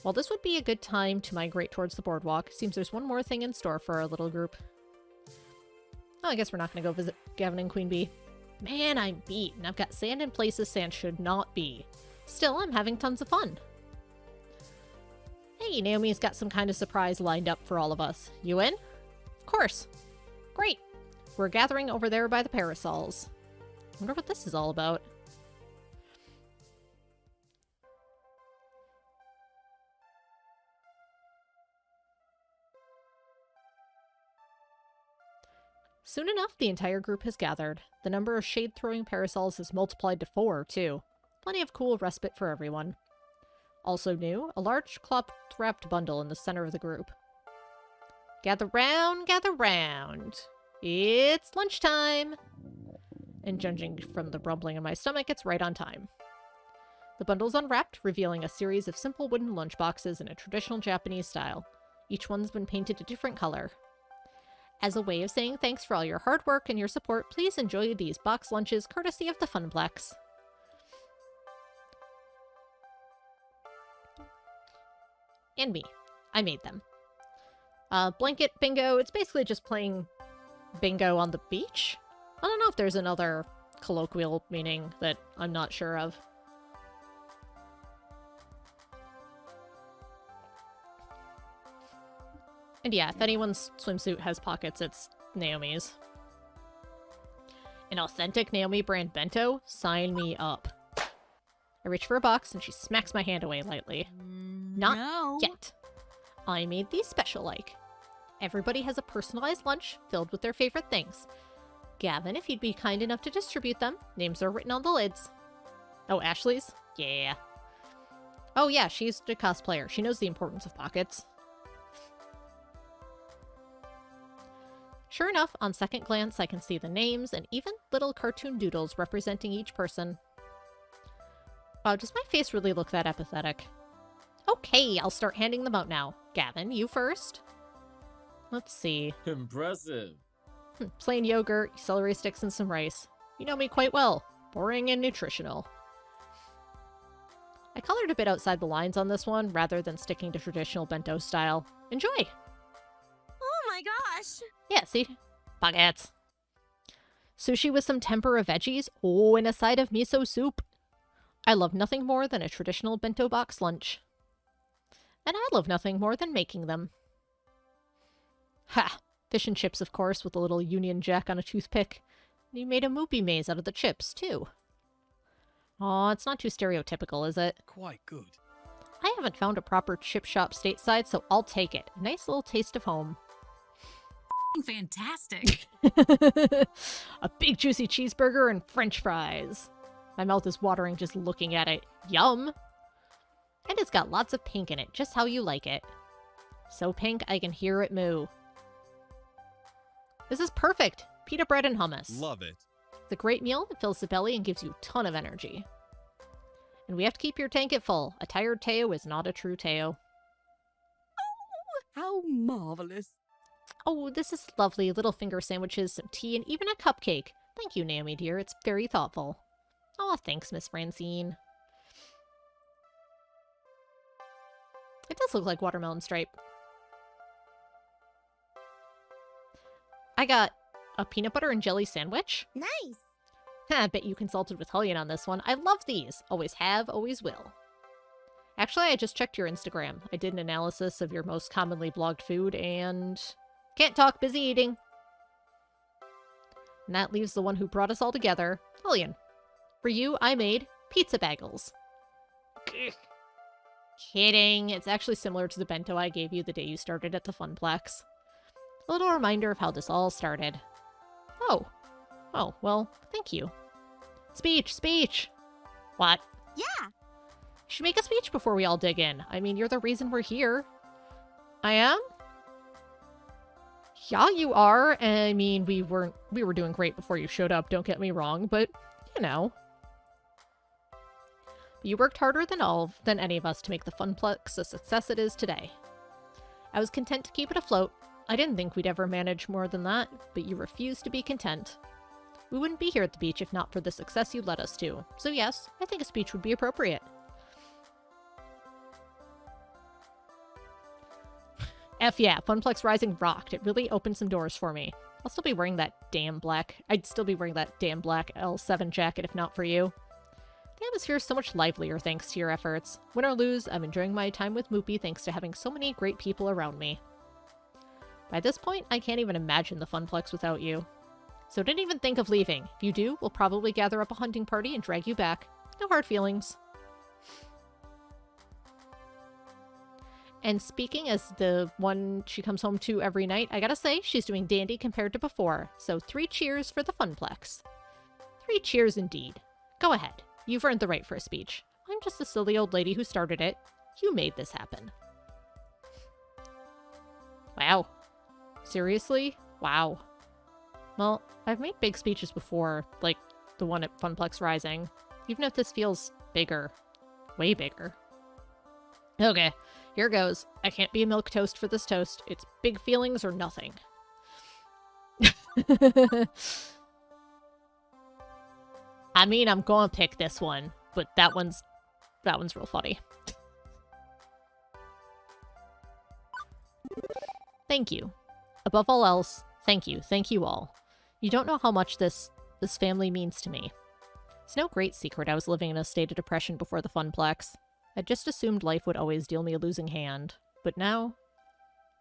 Speaker 1: While this would be a good time to migrate towards the boardwalk, seems there's one more thing in store for our little group. Oh, I guess we're not going to go visit Gavin and Queen Bee. Man, I'm beat, and I've got sand in places sand should not be. Still, I'm having tons of fun. Hey, Naomi's got some kind of surprise lined up for all of us. You in? Of course. Great. We're gathering over there by the parasols. I wonder what this is all about. Soon enough, the entire group has gathered. The number of shade-throwing parasols has multiplied to 4, too. Plenty of cool respite for everyone. Also new, a large cloth-wrapped bundle in the center of the group. Gather round, gather round. It's lunchtime! And judging from the rumbling in my stomach, it's right on time. The bundle's unwrapped, revealing a series of simple wooden lunchboxes in a traditional Japanese style. Each one's been painted a different color. As a way of saying thanks for all your hard work and your support, please enjoy these box lunches courtesy of the Funplex. And me. I made them. Blanket bingo, it's basically just playing bingo on the beach? I don't know if there's another colloquial meaning that I'm not sure of. And yeah, if anyone's swimsuit has pockets, it's Naomi's. An authentic Naomi brand bento? Sign me up. I reach for a box and she smacks my hand away lightly. Not yet. I made these special-like. Everybody has a personalized lunch filled with their favorite things. Gavin, if you'd be kind enough to distribute them, names are written on the lids. Oh, Ashley's? Yeah. Oh yeah, she's a cosplayer. She knows the importance of pockets. Sure enough, on second glance, I can see the names and even little cartoon doodles representing each person. Wow, does my face really look that apathetic? Okay, I'll start handing them out now. Gavin, you first. Let's see.
Speaker 4: Impressive.
Speaker 1: Plain yogurt, celery sticks, and some rice. You know me quite well. Boring and nutritional. I colored a bit outside the lines on this one, rather than sticking to traditional bento style. Enjoy!
Speaker 2: Oh my gosh!
Speaker 1: Yeah, see? Baguettes. Sushi with some tempura veggies. Oh, and a side of miso soup. I love nothing more than a traditional bento box lunch. And I love nothing more than making them. Ha! Fish and chips, of course, with a little Union Jack on a toothpick. And you made a moopy maze out of the chips, too. Aw, it's not too stereotypical, is it?
Speaker 3: Quite good.
Speaker 1: I haven't found a proper chip shop stateside, so I'll take it. A nice little taste of home.
Speaker 2: Fantastic!
Speaker 1: A big juicy cheeseburger and french fries. My mouth is watering just looking at it. Yum! And it's got lots of pink in it, just how you like it. So pink I can hear it moo. This is perfect! Pita bread and hummus.
Speaker 3: Love it.
Speaker 1: It's a great meal that fills the belly and gives you a ton of energy. And we have to keep your tank at full. A tired Teo is not a true Teo.
Speaker 6: How marvelous.
Speaker 1: Oh, this is lovely. Little finger sandwiches, some tea, and even a cupcake. Thank you, Naomi dear. It's very thoughtful. Aw, thanks, Miss Francine. It does look like watermelon stripe. I got a peanut butter and jelly sandwich.
Speaker 5: Nice.
Speaker 1: I bet you consulted with Hulyen on this one. I love these. Always have, always will. Actually, I just checked your Instagram. I did an analysis of your most commonly blogged food and... Can't talk, busy eating. And that leaves the one who brought us all together, Hulyen. For you, I made pizza bagels. Kidding. It's actually similar to the bento I gave you the day you started at the Funplex. A little reminder of how this all started. Oh. Oh, well, thank you. Speech, speech! What?
Speaker 5: Yeah.
Speaker 1: You should make a speech before we all dig in. I mean, you're the reason we're here. I am? Yeah, you are. I mean, we were doing great before you showed up, don't get me wrong, but, you know. You worked harder than any of us to make the Funplex the success it is today. I was content to keep it afloat. I didn't think we'd ever manage more than that, but you refused to be content. We wouldn't be here at the beach if not for the success you led us to. So yes, I think a speech would be appropriate. F yeah, Funplex Rising rocked. It really opened some doors for me. I'll still be wearing that damn black... I'd still be wearing that damn black L7 jacket if not for you. The atmosphere is so much livelier thanks to your efforts. Win or lose, I'm enjoying my time with Moopy thanks to having so many great people around me. By this point, I can't even imagine the Funplex without you. So didn't even think of leaving. If you do, we'll probably gather up a hunting party and drag you back. No hard feelings. And speaking as the one she comes home to every night, I gotta say, she's doing dandy compared to before. So 3 cheers for the Funplex. 3 cheers indeed. Go ahead. You've earned the right for a speech. I'm just a silly old lady who started it. You made this happen. Wow. Seriously? Wow. Well, I've made big speeches before, like the one at Funplex Rising. Even if this feels bigger. Way bigger. Okay, here goes. I can't be a milquetoast for this toast. It's big feelings or nothing. I mean, I'm gonna pick this one, but that one's real funny. Thank you. Above all else, thank you. Thank you all. You don't know how much this family means to me. It's no great secret I was living in a state of depression before the Funplex. I just assumed life would always deal me a losing hand. But now...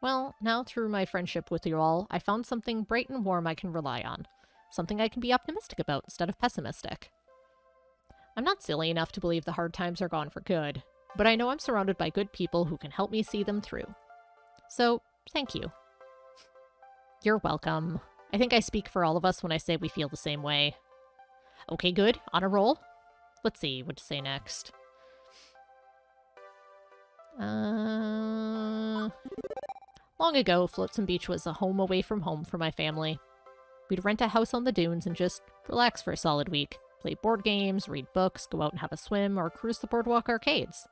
Speaker 1: well, now through my friendship with you all, I found something bright and warm I can rely on. Something I can be optimistic about instead of pessimistic. I'm not silly enough to believe the hard times are gone for good, but I know I'm surrounded by good people who can help me see them through. So, thank you. You're welcome. I think I speak for all of us when I say we feel the same way. Okay, good. On a roll. Let's see what to say next. Long ago, Flotsam Beach was a home away from home for my family. We'd rent a house on the dunes and just relax for a solid week. Play board games, read books, go out and have a swim, or cruise the Boardwalk arcades.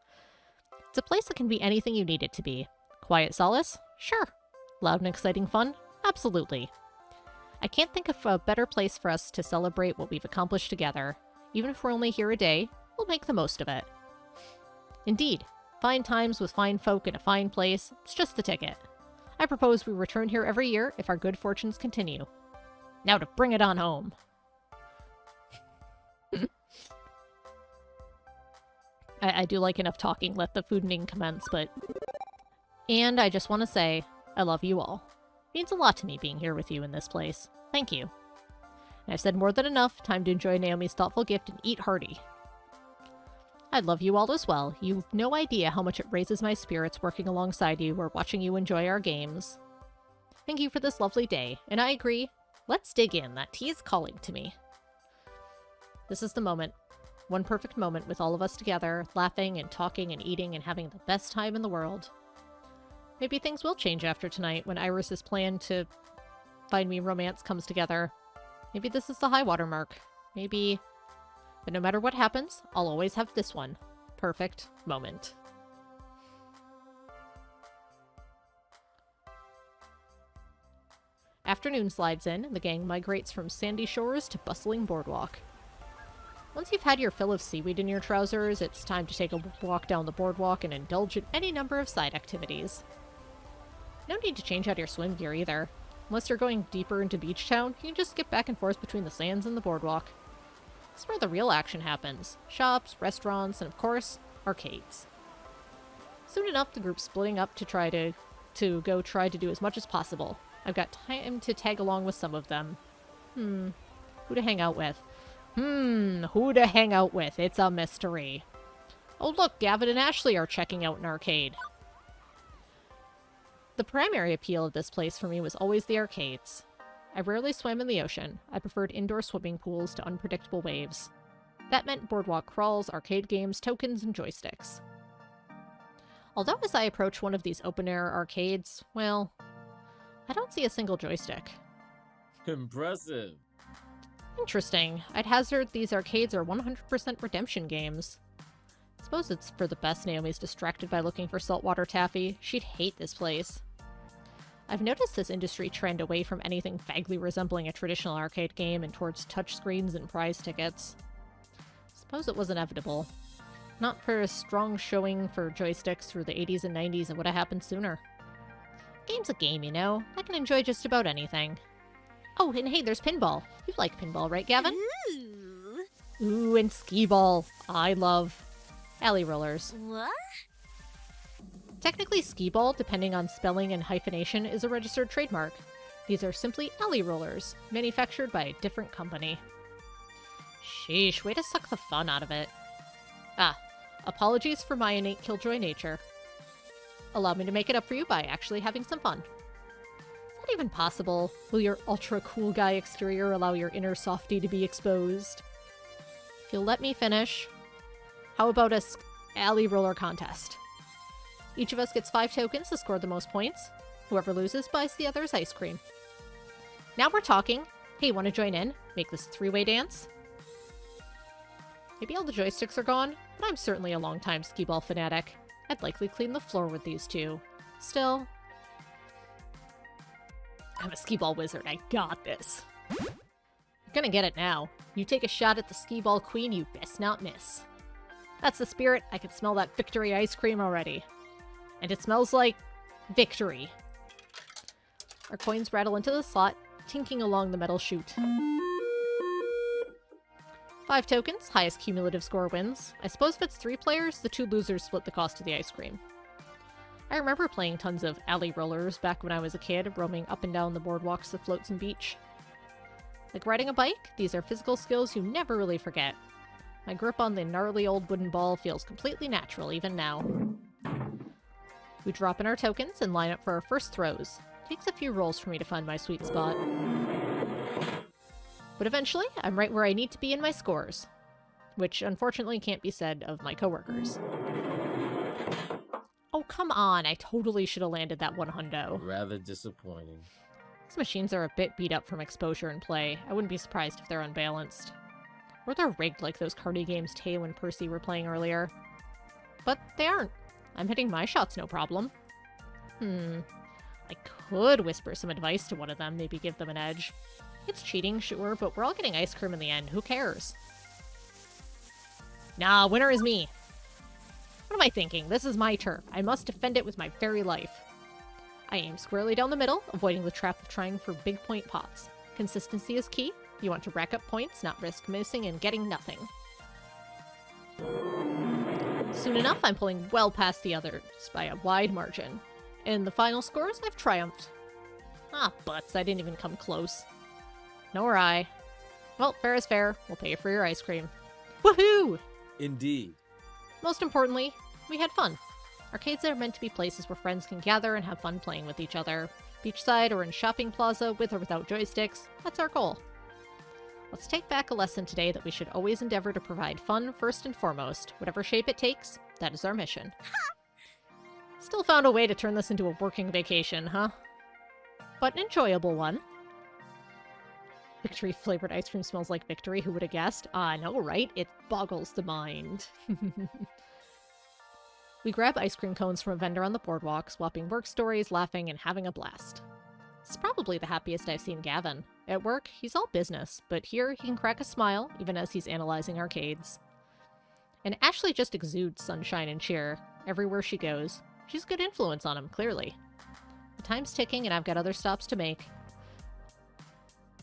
Speaker 1: It's a place that can be anything you need it to be. Quiet solace? Sure. Loud and exciting fun? Absolutely. I can't think of a better place for us to celebrate what we've accomplished together. Even if we're only here a day, we'll make the most of it. Indeed, fine times with fine folk in a fine place, it's just the ticket. I propose we return here every year if our good fortunes continue. Now to bring it on home. I do like enough talking, let the fooding commence, but... And I just want to say, I love you all. It means a lot to me being here with you in this place. Thank you. And I've said more than enough, time to enjoy Naomi's thoughtful gift and eat hearty. I love you all as well. You've no idea how much it raises my spirits working alongside you or watching you enjoy our games. Thank you for this lovely day, and I agree. Let's dig in. That tea is calling to me. This is the moment. One perfect moment with all of us together, laughing and talking and eating and having the best time in the world. Maybe things will change after tonight when Iris's plan to find me romance comes together. Maybe this is the high water mark. Maybe... But no matter what happens, I'll always have this one. Perfect moment. Afternoon slides in, and the gang migrates from sandy shores to bustling boardwalk. Once you've had your fill of seaweed in your trousers, it's time to take a walk down the boardwalk and indulge in any number of side activities. No need to change out your swim gear either. Unless you're going deeper into Beach Town, you can just skip back and forth between the sands and the boardwalk. This is where the real action happens. Shops, restaurants, and of course, arcades. Soon enough, the group's splitting up to try to do as much as possible. I've got time to tag along with some of them. Who to hang out with? Who to hang out with? It's a mystery. Oh look, Gavin and Ashley are checking out an arcade. The primary appeal of this place for me was always the arcades. I rarely swam in the ocean. I preferred indoor swimming pools to unpredictable waves. That meant boardwalk crawls, arcade games, tokens, and joysticks. Although as I approach one of these open-air arcades, well, I don't see a single joystick.
Speaker 4: Impressive.
Speaker 1: Interesting. I'd hazard these arcades are 100% redemption games. I suppose it's for the best Naomi's distracted by looking for saltwater taffy. She'd hate this place. I've noticed this industry trend away from anything vaguely resembling a traditional arcade game and towards touchscreens and prize tickets. Suppose it was inevitable. Not for a strong showing for joysticks through the 80s and 90s, it would have happened sooner. Game's a game, you know. I can enjoy just about anything. Oh, and hey, there's pinball. You like pinball, right, Gavin?
Speaker 5: Ooh.
Speaker 1: Ooh, and skee ball. I love alley rollers.
Speaker 5: What?
Speaker 1: Technically, skee ball, depending on spelling and hyphenation, is a registered trademark. These are simply alley rollers, manufactured by a different company. Sheesh, way to suck the fun out of it. Ah, apologies for my innate killjoy nature. Allow me to make it up for you by actually having some fun. Is that even possible? Will your ultra cool guy exterior allow your inner softie to be exposed? If you'll let me finish, how about a alley roller contest? Each of us gets 5 tokens to score the most points. Whoever loses buys the other's ice cream. Now we're talking. Hey, want to join in? Make this a 3-way dance? Maybe all the joysticks are gone, but I'm certainly a longtime skee ball fanatic. I'd likely clean the floor with these two. Still, I'm a skee ball wizard. I got this. You're gonna get it now. You take a shot at the skee ball queen, you best not miss. That's the spirit. I can smell that victory ice cream already. And it smells like victory. Our coins rattle into the slot, tinking along the metal chute. 5 tokens, highest cumulative score wins. I suppose if it's 3 players, the 2 losers split the cost of the ice cream. I remember playing tons of alley rollers back when I was a kid, roaming up and down the boardwalks, the floats, and beach. Like riding a bike, these are physical skills you never really forget. My grip on the gnarly old wooden ball feels completely natural even now. We drop in our tokens and line up for our first throws. Takes a few rolls for me to find my sweet spot. But eventually, I'm right where I need to be in my scores. Which unfortunately can't be said of my coworkers. Oh, come on, I totally should have landed that 100.
Speaker 4: Rather disappointing.
Speaker 1: These machines are a bit beat up from exposure and play. I wouldn't be surprised if they're unbalanced. Or they're rigged like those Carnival Games Tay and Percy were playing earlier. But they aren't. I'm hitting my shots no problem. I could whisper some advice to one of them, maybe give them an edge. It's cheating, sure, but we're all getting ice cream in the end. Who cares? Nah, winner is me. What am I thinking? This is my turf. I must defend it with my very life. I aim squarely down the middle, avoiding the trap of trying for big point pots. Consistency is key. You want to rack up points, not risk missing and getting nothing. Soon enough, I'm pulling well past the others by a wide margin. In the final scores, I've triumphed. Ah, butts, I didn't even come close. Nor I. Well, fair is fair. We'll pay you for your ice cream. Woohoo!
Speaker 4: Indeed.
Speaker 1: Most importantly, we had fun. Arcades are meant to be places where friends can gather and have fun playing with each other. Beachside or in shopping plaza, with or without joysticks, that's our goal. Let's take back a lesson today that we should always endeavor to provide fun first and foremost. Whatever shape it takes, that is our mission. Still found a way to turn this into a working vacation, huh? But an enjoyable one. Victory-flavored ice cream smells like victory, who would have guessed? I know, right? It boggles the mind. We grab ice cream cones from a vendor on the boardwalk, swapping work stories, laughing, and having a blast. It's probably the happiest I've seen Gavin. At work, he's all business, but here he can crack a smile, even as he's analyzing arcades. And Ashley just exudes sunshine and cheer, everywhere she goes. She's a good influence on him, clearly. The time's ticking, and I've got other stops to make.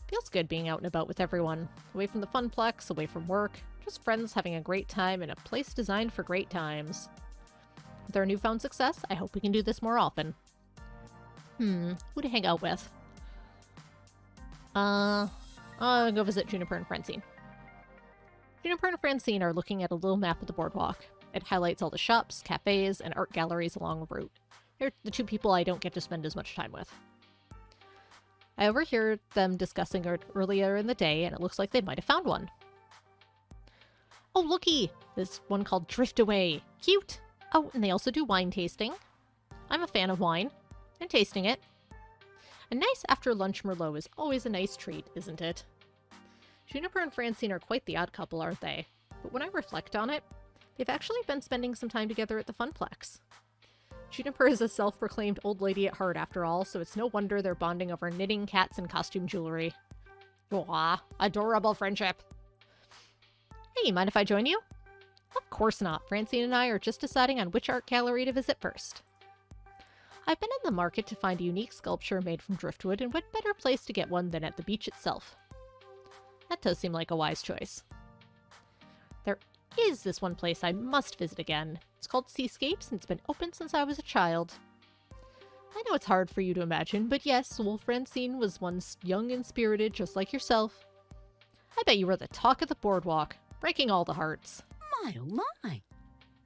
Speaker 1: Feels good being out and about with everyone, away from the funplex, away from work, just friends having a great time in a place designed for great times. With our newfound success, I hope we can do this more often. Who to hang out with? I'll go visit Juniper and Francine. Juniper and Francine are looking at a little map of the boardwalk. It highlights all the shops, cafes, and art galleries along the route. They're the 2 people I don't get to spend as much time with. I overhear them discussing it earlier in the day, and it looks like they might have found one. Oh, looky! This one called Drift Away. Cute! Oh, and they also do wine tasting. I'm a fan of wine. And tasting it. A nice after-lunch Merlot is always a nice treat, isn't it? Juniper and Francine are quite the odd couple, aren't they? But when I reflect on it, they've actually been spending some time together at the Funplex. Juniper is a self-proclaimed old lady at heart after all, so it's no wonder they're bonding over knitting, cats, and costume jewelry. Aw, adorable friendship. Hey, mind if I join you? Of course not. Francine and I are just deciding on which art gallery to visit first. I've been in the market to find a unique sculpture made from driftwood, and what better place to get one than at the beach itself? That does seem like a wise choice. There is this one place I must visit again. It's called Seascapes, and it's been open since I was a child. I know it's hard for you to imagine, but yes, Wolf Francine was once young and spirited, just like yourself. I bet you were the talk of the boardwalk, breaking all the hearts.
Speaker 6: My, oh my.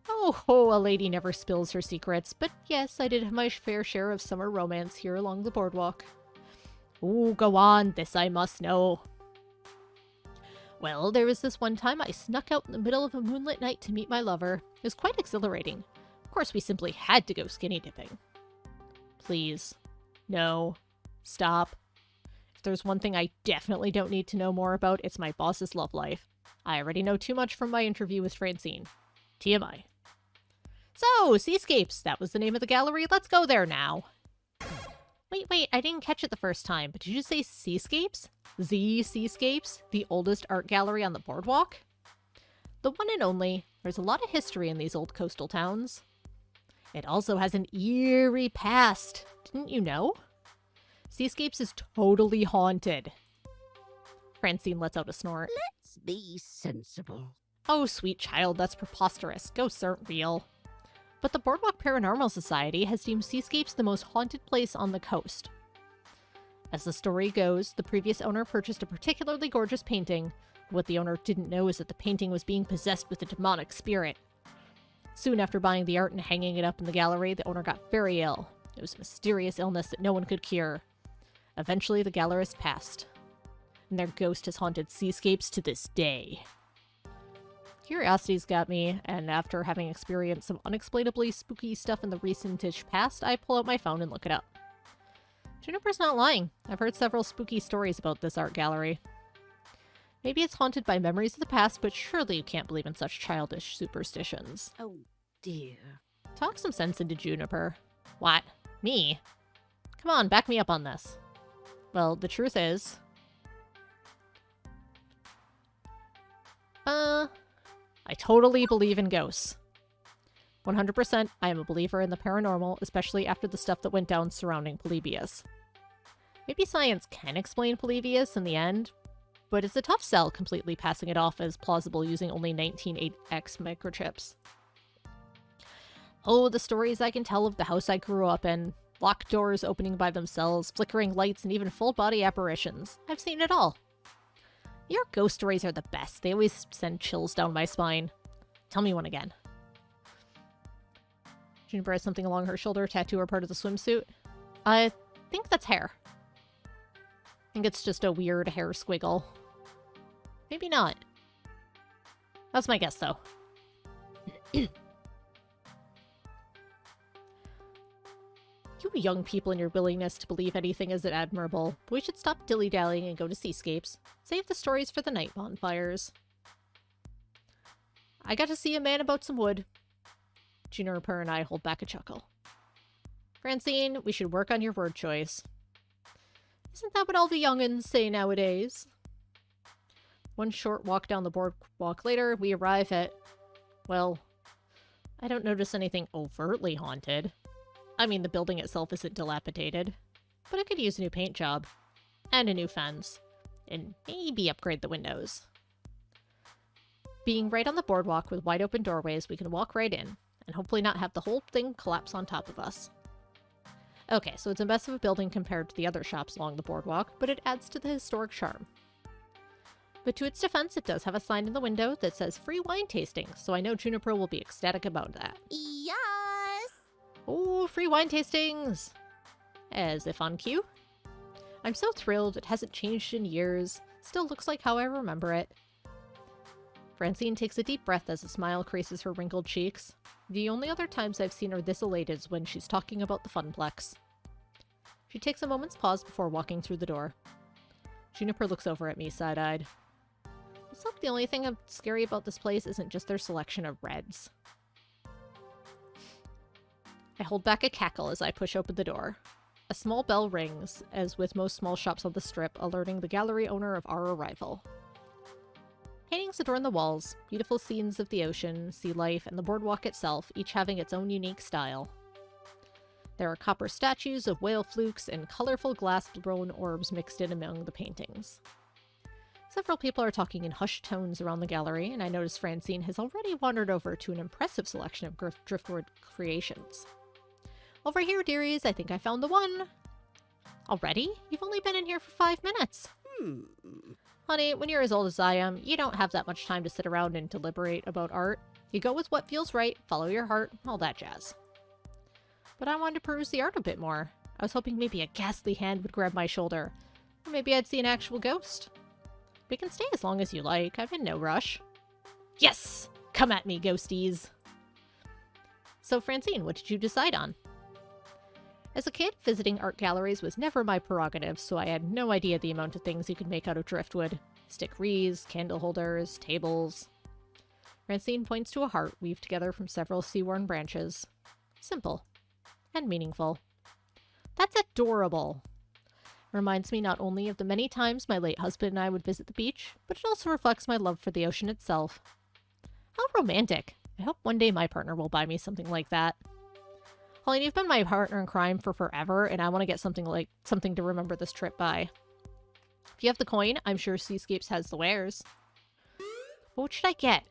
Speaker 1: Oh, a lady never spills her secrets, but yes, I did have my fair share of summer romance here along the boardwalk. Oh, go on, this I must know. Well, there was this one time I snuck out in the middle of a moonlit night to meet my lover. It was quite exhilarating. Of course, we simply had to go skinny dipping. Please. No. Stop. If there's one thing I definitely don't need to know more about, it's my boss's love life. I already know too much from my interview with Francine. TMI. So, Seascapes, that was the name of the gallery. Let's go there now. Wait, I didn't catch it the first time, but did you say Seascapes? The Seascapes? The oldest art gallery on the boardwalk? The one and only. There's a lot of history in these old coastal towns. It also has an eerie past. Didn't you know? Seascapes is totally haunted. Francine lets out a snort.
Speaker 6: Let's be sensible.
Speaker 1: Oh, sweet child, that's preposterous. Ghosts aren't real. But the Boardwalk Paranormal Society has deemed Seascapes the most haunted place on the coast. As the story goes, the previous owner purchased a particularly gorgeous painting. What the owner didn't know is that the painting was being possessed with a demonic spirit. Soon after buying the art and hanging it up in the gallery, the owner got very ill. It was a mysterious illness that no one could cure. Eventually, the gallerist passed. And their ghost has haunted Seascapes to this day. Curiosity's got me, and after having experienced some unexplainably spooky stuff in the recentish past, I pull out my phone and look it up. Juniper's not lying. I've heard several spooky stories about this art gallery. Maybe it's haunted by memories of the past, but surely you can't believe in such childish superstitions.
Speaker 6: Oh, dear.
Speaker 1: Talk some sense into Juniper. What? Me? Come on, back me up on this. Well, the truth is... I totally believe in ghosts. 100% I am a believer in the paranormal, especially after the stuff that went down surrounding Polybius. Maybe science can explain Polybius in the end, but it's a tough sell completely passing it off as plausible using only 19.8x microchips. Oh, the stories I can tell of the house I grew up in. Locked doors opening by themselves, flickering lights, and even full-body apparitions. I've seen it all. Your ghost stories are the best. They always send chills down my spine. Tell me one again. Juniper has something along her shoulder, tattoo or part of the swimsuit. I think that's hair. I think it's just a weird hair squiggle. Maybe not. That's my guess, though. You young people and your willingness to believe anything is admirable, but we should stop dilly-dallying and go to Seascapes. Save the stories for the night bonfires. I got to see a man about some wood. Juniper and I hold back a chuckle. Francine, we should work on your word choice. Isn't that what all the young'uns say nowadays? One short walk down the boardwalk later, we arrive at... Well, I don't notice anything overtly haunted. I mean, the building itself isn't dilapidated, but it could use a new paint job, and a new fence, and maybe upgrade the windows. Being right on the boardwalk with wide open doorways, we can walk right in, and hopefully not have the whole thing collapse on top of us. Okay, so it's a mess of a building compared to the other shops along the boardwalk, but it adds to the historic charm. But to its defense, it does have a sign in the window that says free wine tasting, so I know Juniper will be ecstatic about that.
Speaker 5: Yes!
Speaker 1: Oh, free wine tastings! As if on cue. I'm so thrilled, it hasn't changed in years. Still looks like how I remember it. Francine takes a deep breath as a smile creases her wrinkled cheeks. The only other times I've seen her this elated is when she's talking about the Funplex. She takes a moment's pause before walking through the door. Juniper looks over at me side-eyed. Let's hope the only thing scary about this place isn't just their selection of reds. I hold back a cackle as I push open the door. A small bell rings, as with most small shops on the strip, alerting the gallery owner of our arrival. Paintings adorn the walls, beautiful scenes of the ocean, sea life, and the boardwalk itself, each having its own unique style. There are copper statues of whale flukes and colorful glass-blown orbs mixed in among the paintings. Several people are talking in hushed tones around the gallery, and I notice Francine has already wandered over to an impressive selection of driftwood creations. Over here, dearies, I think I found the one. Already? You've only been in here for 5 minutes. Honey, when you're as old as I am, you don't have that much time to sit around and deliberate about art. You go with what feels right, follow your heart, all that jazz. But I wanted to peruse the art a bit more. I was hoping maybe a ghastly hand would grab my shoulder. Or maybe I'd see an actual ghost. We can stay as long as you like. I'm in no rush. Yes! Come at me, ghosties! So, Francine, what did you decide on? As a kid, visiting art galleries was never my prerogative, so I had no idea the amount of things you could make out of driftwood. Stick wreaths, candle holders, tables. Francine points to a heart weaved together from several sea-worn branches. Simple. And meaningful. That's adorable! Reminds me not only of the many times my late husband and I would visit the beach, but it also reflects my love for the ocean itself. How romantic! I hope one day my partner will buy me something like that. Hulyen, you've been my partner in crime for forever, and I want to get something to remember this trip by. If you have the coin, I'm sure Seascapes has the wares. What should I get?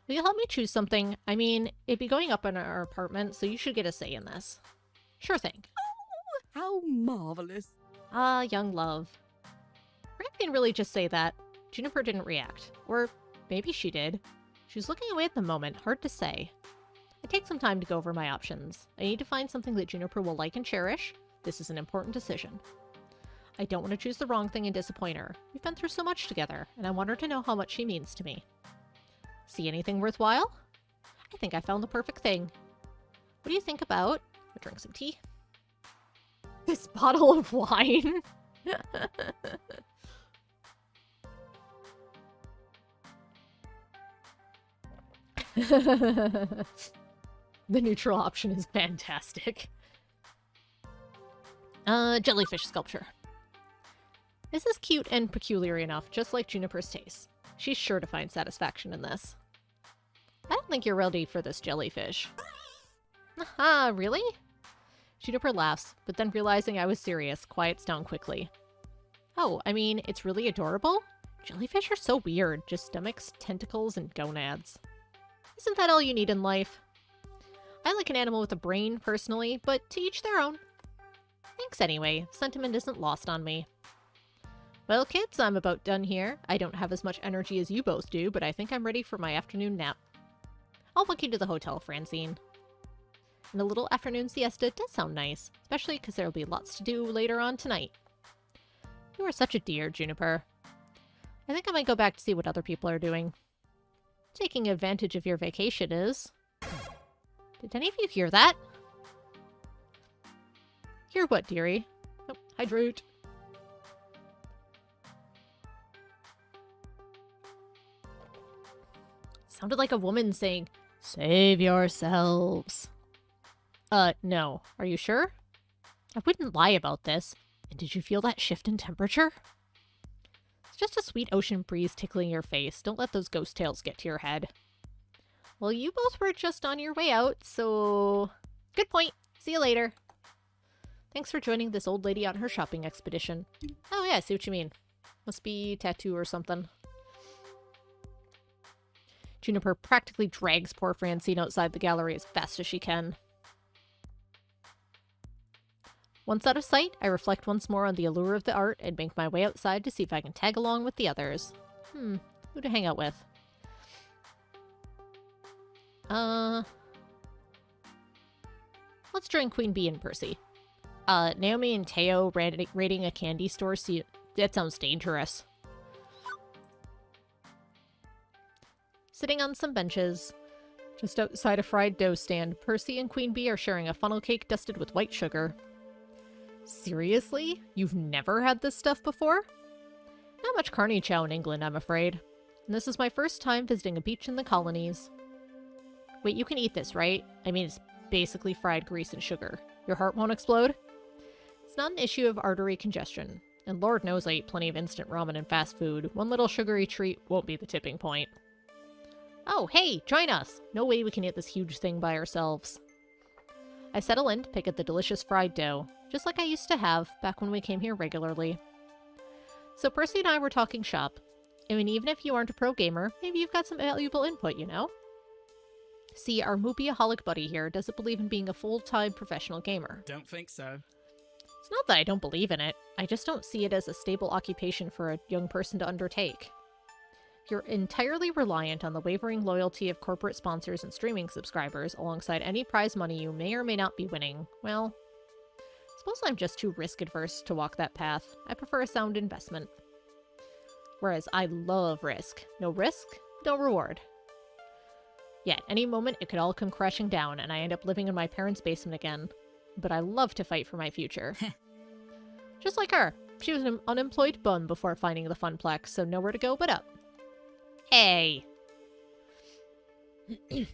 Speaker 1: Will you help me choose something? I mean, it'd be going up in our apartment, so you should get a say in this. Sure thing.
Speaker 6: Oh, how marvelous.
Speaker 1: Ah, young love. Frank didn't really just say that. Juniper didn't react. Or maybe she did. She was looking away at the moment, hard to say. I take some time to go over my options. I need to find something that Juniper will like and cherish. This is an important decision. I don't want to choose the wrong thing and disappoint her. We've been through so much together, and I want her to know how much she means to me. See anything worthwhile? I think I found the perfect thing. What do you think about... I'll drink some tea. This bottle of wine? The neutral option is fantastic. Jellyfish sculpture. This is cute and peculiar enough, just like Juniper's taste. She's sure to find satisfaction in this. I don't think you're ready for this jellyfish. Aha, really? Juniper laughs, but then realizing I was serious, quiets down quickly. Oh, I mean, it's really adorable? Jellyfish are so weird, just stomachs, tentacles, and gonads. Isn't that all you need in life? I like an animal with a brain, personally, but to each their own. Thanks anyway, sentiment isn't lost on me. Well, kids, I'm about done here. I don't have as much energy as you both do, but I think I'm ready for my afternoon nap. I'll walk you to the hotel, Francine. And a little afternoon siesta does sound nice, especially because there'll be lots to do later on tonight. You are such a dear, Juniper. I think I might go back to see what other people are doing. Taking advantage of your vacation is... Did any of you hear that? Hear what, dearie? Oh, hydrate. Sounded like a woman saying, "Save yourselves." No. Are you sure? I wouldn't lie about this. And did you feel that shift in temperature? It's just a sweet ocean breeze tickling your face. Don't let those ghost tales get to your head. Well, you both were just on your way out, so... Good point. See you later. Thanks for joining this old lady on her shopping expedition. Oh yeah, I see what you mean. Must be tattoo or something. Juniper practically drags poor Francine outside the gallery as fast as she can. Once out of sight, I reflect once more on the allure of the art and make my way outside to see if I can tag along with the others. Who to hang out with? Let's join Queen Bee and Percy. Naomi and Teo raiding a candy store, see, that sounds dangerous. Sitting on some benches, just outside a fried dough stand, Percy and Queen Bee are sharing a funnel cake dusted with white sugar. Seriously? You've never had this stuff before? Not much carny chow in England, I'm afraid. And this is my first time visiting a beach in the colonies. Wait, you can eat this, right? I mean, it's basically fried grease and sugar. Your heart won't explode? It's not an issue of artery congestion. And Lord knows I eat plenty of instant ramen and fast food. One little sugary treat won't be the tipping point. Oh, hey, join us! No way we can eat this huge thing by ourselves. I settle in to pick at the delicious fried dough, just like I used to have back when we came here regularly. So Percy and I were talking shop. I mean, even if you aren't a pro gamer, maybe you've got some valuable input, you know? See, our Moopyaholic buddy here doesn't believe in being a full-time professional gamer.
Speaker 7: Don't think so.
Speaker 1: It's not that I don't believe in it, I just don't see it as a stable occupation for a young person to undertake. You're entirely reliant on the wavering loyalty of corporate sponsors and streaming subscribers alongside any prize money you may or may not be winning. Well, suppose I'm just too risk-adverse to walk that path. I prefer a sound investment. Whereas I love risk. No risk, no reward. Yet, any moment it could all come crashing down and I end up living in my parents' basement again. But I love to fight for my future. Just like her. She was an unemployed bum before finding the funplex, so nowhere to go but up. Hey! It's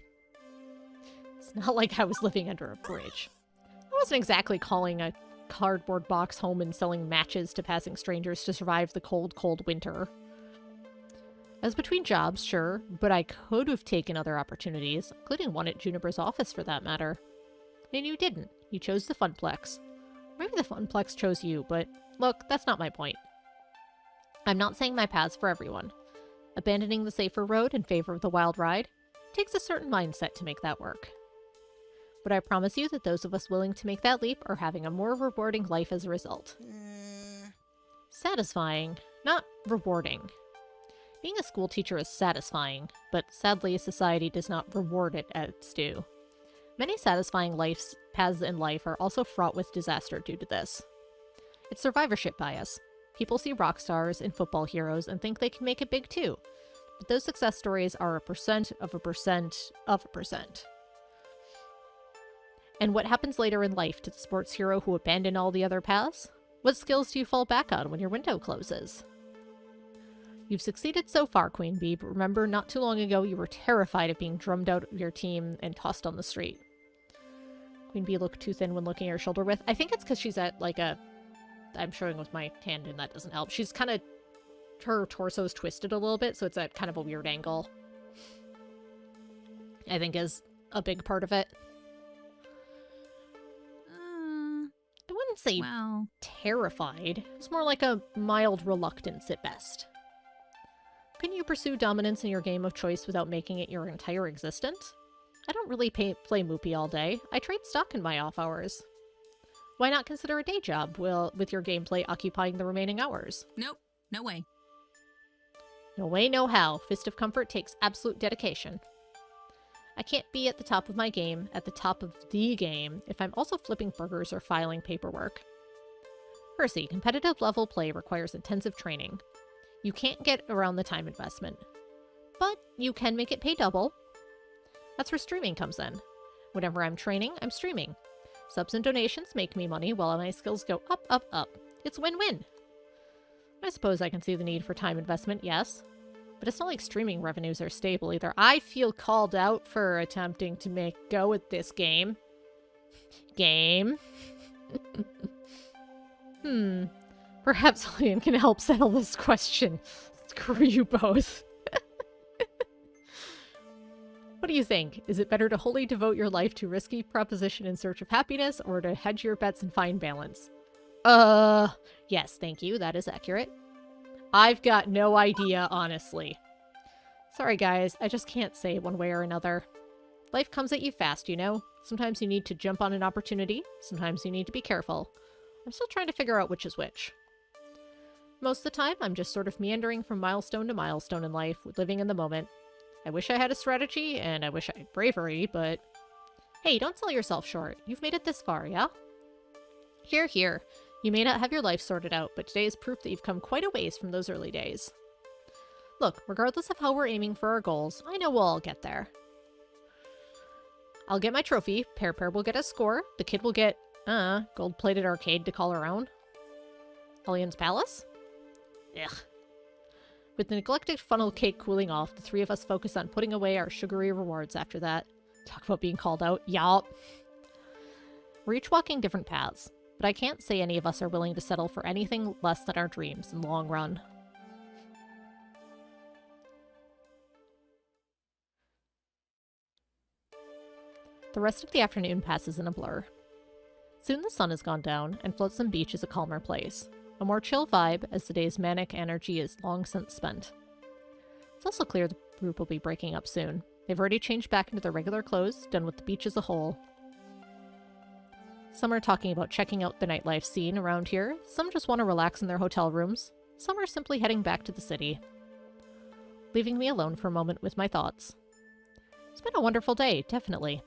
Speaker 1: not like I was living under a bridge. I wasn't exactly calling a cardboard box home and selling matches to passing strangers to survive the cold, cold winter. I was between jobs, sure, but I could have taken other opportunities, including one at Juniper's office for that matter. And you didn't. You chose the funplex. Maybe the funplex chose you, but look, that's not my point. I'm not saying my path's for everyone. Abandoning the safer road in favor of the wild ride takes a certain mindset to make that work. But I promise you that those of us willing to make that leap are having a more rewarding life as a result. Satisfying, not rewarding. Being a school teacher is satisfying, but sadly society does not reward it as its due. Many satisfying paths in life are also fraught with disaster due to this. It's survivorship bias. People see rock stars and football heroes and think they can make it big too. But those success stories are a percent of a percent of a percent. And what happens later in life to the sports hero who abandoned all the other paths? What skills do you fall back on when your window closes? You've succeeded so far, Queen Bee, but remember not too long ago you were terrified of being drummed out of your team and tossed on the street. Queen Bee looked too thin when looking at her shoulder width. I think it's because she's at like a... I'm showing with my hand and that doesn't help. She's kind of... Her torso's twisted a little bit, so it's at kind of a weird angle. I think is a big part of it. I wouldn't say terrified. It's more like a mild reluctance at best. Can you pursue dominance in your game of choice without making it your entire existence? I don't really play Moopy all day. I trade stock in my off hours. Why not consider a day job with your gameplay occupying the remaining hours?
Speaker 8: Nope. No way.
Speaker 1: No way, no how. Fist of Comfort takes absolute dedication. I can't be at the top of my game, at the top of the game, if I'm also flipping burgers or filing paperwork. Percy, competitive level play requires intensive training. You can't get around the time investment. But you can make it pay double. That's where streaming comes in. Whenever I'm training, I'm streaming. Subs and donations make me money while my skills go up, up, up. It's win-win. I suppose I can see the need for time investment, yes. But it's not like streaming revenues are stable either. I feel called out for attempting to make go with this game. Perhaps Hulyen can help settle this question. Screw you both. What do you think? Is it better to wholly devote your life to risky proposition in search of happiness, or to hedge your bets and find balance? Yes, thank you. That is accurate. I've got no idea, honestly. Sorry, guys. I just can't say one way or another. Life comes at you fast, you know? Sometimes you need to jump on an opportunity. Sometimes you need to be careful. I'm still trying to figure out which is which. Most of the time, I'm just sort of meandering from milestone to milestone in life, living in the moment. I wish I had a strategy, and I wish I had bravery, but... Hey, don't sell yourself short. You've made it this far, yeah? Here, here. You may not have your life sorted out, but today is proof that you've come quite a ways from those early days. Look, regardless of how we're aiming for our goals, I know we'll all get there. I'll get my trophy, Pear will get a score, the kid will get, gold-plated arcade to call her own. Hulyen's palace? Ugh. With the neglected funnel cake cooling off, the three of us focus on putting away our sugary rewards after that. Talk about being called out. Yup. We're each walking different paths, but I can't say any of us are willing to settle for anything less than our dreams in the long run. The rest of the afternoon passes in a blur. Soon the sun has gone down, and Flotsam Beach is a calmer place. A more chill vibe, as the day's manic energy is long since spent. It's also clear the group will be breaking up soon. They've already changed back into their regular clothes, done with the beach as a whole. Some are talking about checking out the nightlife scene around here, some just want to relax in their hotel rooms, some are simply heading back to the city. Leaving me alone for a moment with my thoughts. It's been a wonderful day, definitely.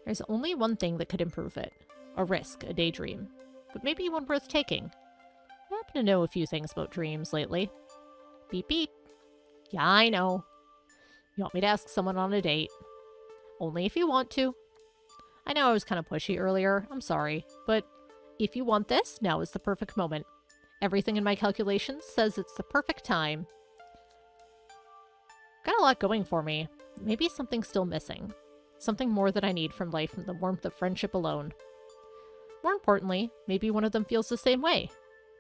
Speaker 1: There's only one thing that could improve it. A risk, a daydream. But maybe one worth taking. I happen to know a few things about dreams lately. Beep beep. Yeah, I know. You want me to ask someone on a date? Only if you want to. I know I was kind of pushy earlier, I'm sorry, but if you want this, now is the perfect moment. Everything in my calculations says it's the perfect time. Got a lot going for me. Maybe something's still missing. Something more that I need from life than the warmth of friendship alone. More importantly, maybe one of them feels the same way.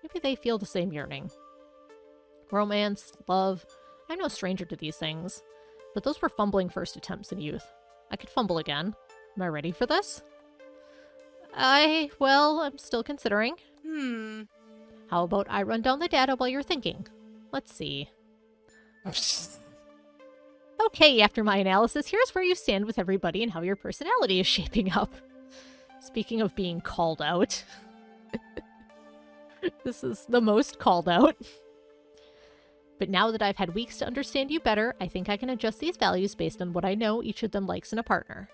Speaker 1: Maybe they feel the same yearning. Romance, love, I'm no stranger to these things, but those were fumbling first attempts in youth. I could fumble again. Am I ready for this? Well, I'm still considering. How about I run down the data while you're thinking? Let's see. Okay, after my analysis, here's where you stand with everybody and how your personality is shaping up. Speaking of being called out. This is the most called out. But now that I've had weeks to understand you better, I think I can adjust these values based on what I know each of them likes in a partner.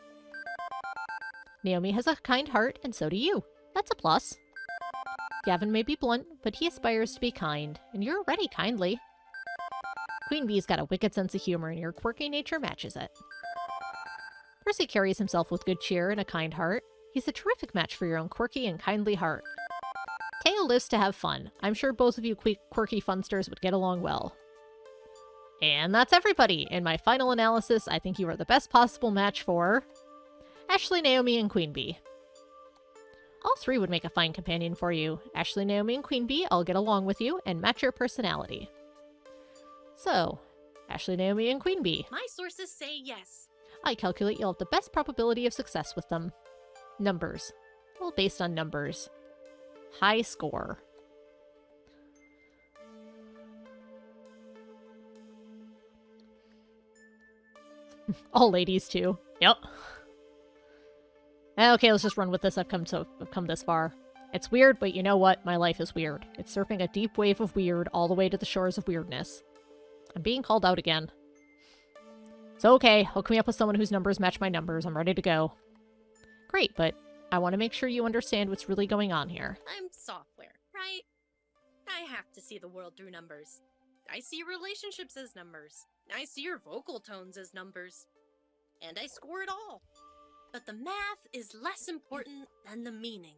Speaker 1: Naomi has a kind heart, and so do you. That's a plus. Gavin may be blunt, but he aspires to be kind, and you're already kindly. Queen Bee's got a wicked sense of humor, and your quirky nature matches it. Percy carries himself with good cheer and a kind heart. He's a terrific match for your own quirky and kindly heart. Teo lives to have fun. I'm sure both of you quirky funsters would get along well. And that's everybody. In my final analysis, I think you are the best possible match for Ashley, Naomi, and Queen Bee. All three would make a fine companion for you. Ashley, Naomi, and Queen Bee all get along with you and match your personality. So, Ashley, Naomi, and Queen Bee.
Speaker 2: My sources say yes.
Speaker 1: I calculate you'll have the best probability of success with them. Numbers. Well, based on numbers. High score. All ladies, too. Yep. Okay, let's just run with this. I've come this far. It's weird, but you know what? My life is weird. It's surfing a deep wave of weird all the way to the shores of weirdness. I'm being called out again. So okay, hook me up with someone whose numbers match my numbers. I'm ready to go. Great, but I want to make sure you understand what's really going on here.
Speaker 2: I'm software, right? I have to see the world through numbers. I see relationships as numbers. I see your vocal tones as numbers. And I score it all. But the math is less important than the meaning.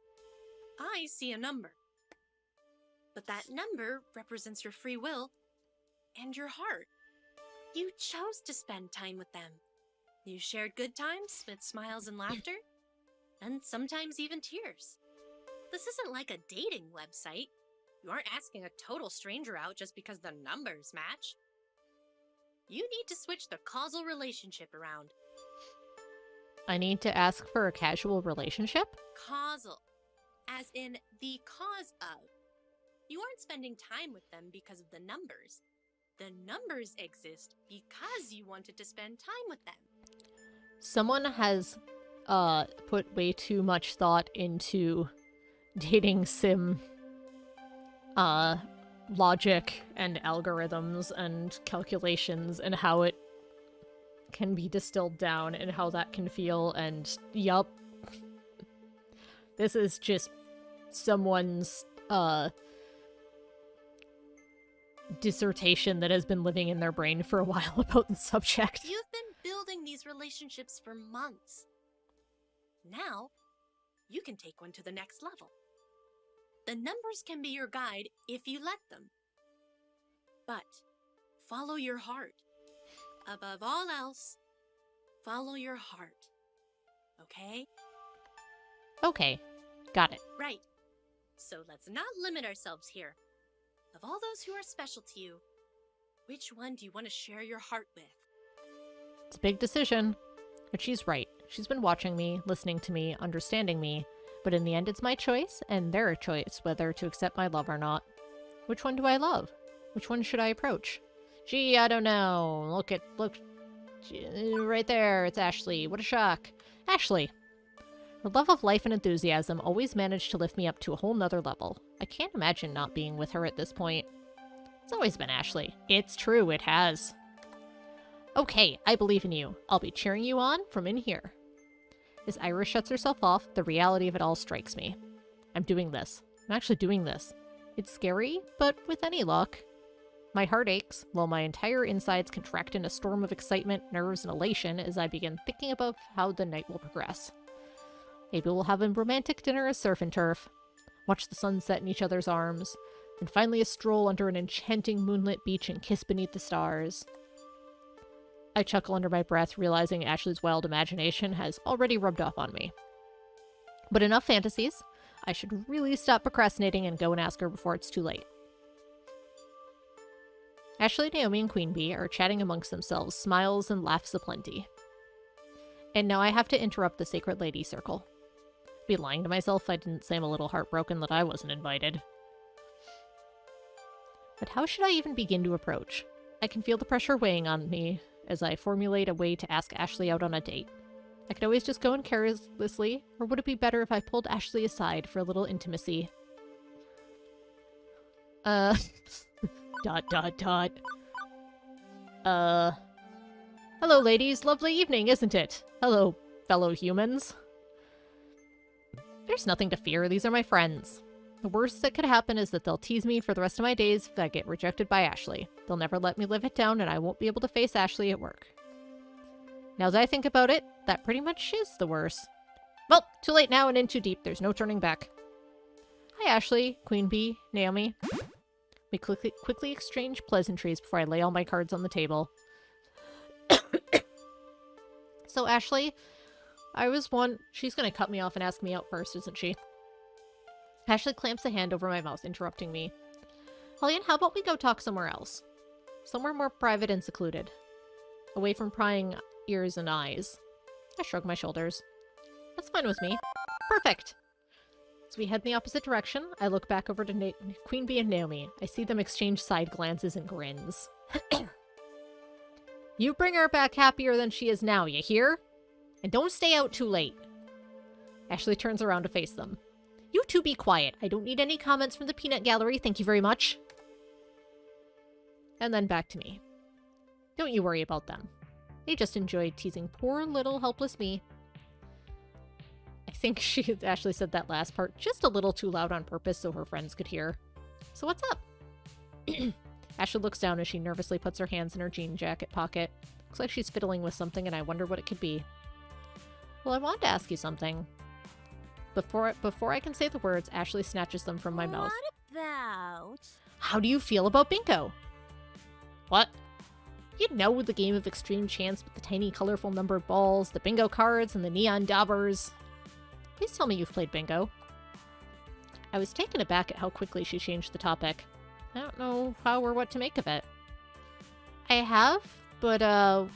Speaker 2: I see a number. But that number represents your free will and your heart. You chose to spend time with them. You shared good times with smiles and laughter, and sometimes even tears. This isn't like a dating website. You aren't asking a total stranger out just because the numbers match. You need to switch the causal relationship around.
Speaker 1: I need to ask for a casual relationship?
Speaker 2: Causal, as in the cause of. You aren't spending time with them because of the numbers. The numbers exist because you wanted to spend time with them.
Speaker 1: Someone has put way too much thought into dating sim logic and algorithms and calculations and how it can be distilled down and how that can feel, and yup. This is just someone's dissertation that has been living in their brain for a while about the subject.
Speaker 2: You've been building these relationships for months. Now, you can take one to the next level. The numbers can be your guide if you let them. But follow your heart. Above all else, follow your heart. Okay?
Speaker 1: Okay, got it.
Speaker 2: Right. So let's not limit ourselves here. Of all those who are special to you, which one do you want to share your heart with?
Speaker 1: It's a big decision. But she's right. She's been watching me, listening to me, understanding me. But in the end, it's my choice, and their choice whether to accept my love or not. Which one do I love? Which one should I approach? Gee, I don't know. Look. Right there, it's Ashley. What a shock. Ashley. Her love of life and enthusiasm always managed to lift me up to a whole nother level. I can't imagine not being with her at this point. It's always been Ashley. It's true, it has. Okay, I believe in you. I'll be cheering you on from in here. As Iris shuts herself off, the reality of it all strikes me. I'm doing this. I'm actually doing this. It's scary, but with any luck. My heart aches, while my entire insides contract in a storm of excitement, nerves, and elation as I begin thinking about how the night will progress. Maybe we'll have a romantic dinner as surf and turf, watch the sun set in each other's arms, and finally a stroll under an enchanting moonlit beach and kiss beneath the stars. I chuckle under my breath, realizing Ashley's wild imagination has already rubbed off on me. But enough fantasies. I should really stop procrastinating and go and ask her before it's too late. Ashley, Naomi, and Queen Bee are chatting amongst themselves, smiles and laughs aplenty. And now I have to interrupt the Sacred Lady Circle. I'd be lying to myself if I didn't say I'm a little heartbroken that I wasn't invited. But how should I even begin to approach? I can feel the pressure weighing on me as I formulate a way to ask Ashley out on a date. I could always just go in carelessly, or would it be better if I pulled Ashley aside for a little intimacy? Hello, ladies. Lovely evening, isn't it? Hello, fellow humans. There's nothing to fear. These are my friends. The worst that could happen is that they'll tease me for the rest of my days if I get rejected by Ashley. They'll never let me live it down, and I won't be able to face Ashley at work. Now that I think about it, that pretty much is the worst. Well, too late now and in too deep. There's no turning back. Hi, Ashley, Queen Bee, Naomi. We quickly exchange pleasantries before I lay all my cards on the table. So, Ashley, she's gonna cut me off and ask me out first, isn't she? Ashley clamps a hand over my mouth, interrupting me. Hulyen, how about we go talk somewhere else? Somewhere more private and secluded. Away from prying ears and eyes. I shrug my shoulders. That's fine with me. Perfect! As we head in the opposite direction, I look back over to Queen Bee and Naomi. I see them exchange side glances and grins. You bring her back happier than she is now, you hear? And don't stay out too late. Ashley turns around to face them. You two be quiet. I don't need any comments from the peanut gallery, thank you very much. And then back to me. Don't you worry about them. They just enjoyed teasing poor little helpless me. I think Ashley said that last part just a little too loud on purpose so her friends could hear. So what's up? Ashley looks down as she nervously puts her hands in her jean jacket pocket. Looks like she's fiddling with something and I wonder what it could be. Well, I wanted to ask you something. Before I can say the words, Ashley snatches them from my mouth.
Speaker 5: What about?
Speaker 1: How do you feel about bingo? What? You know, the game of extreme chance with the tiny colorful numbered balls, the bingo cards, and the neon daubers. Please tell me you've played bingo. I was taken aback at how quickly she changed the topic. I don't know how or what to make of it. I have, but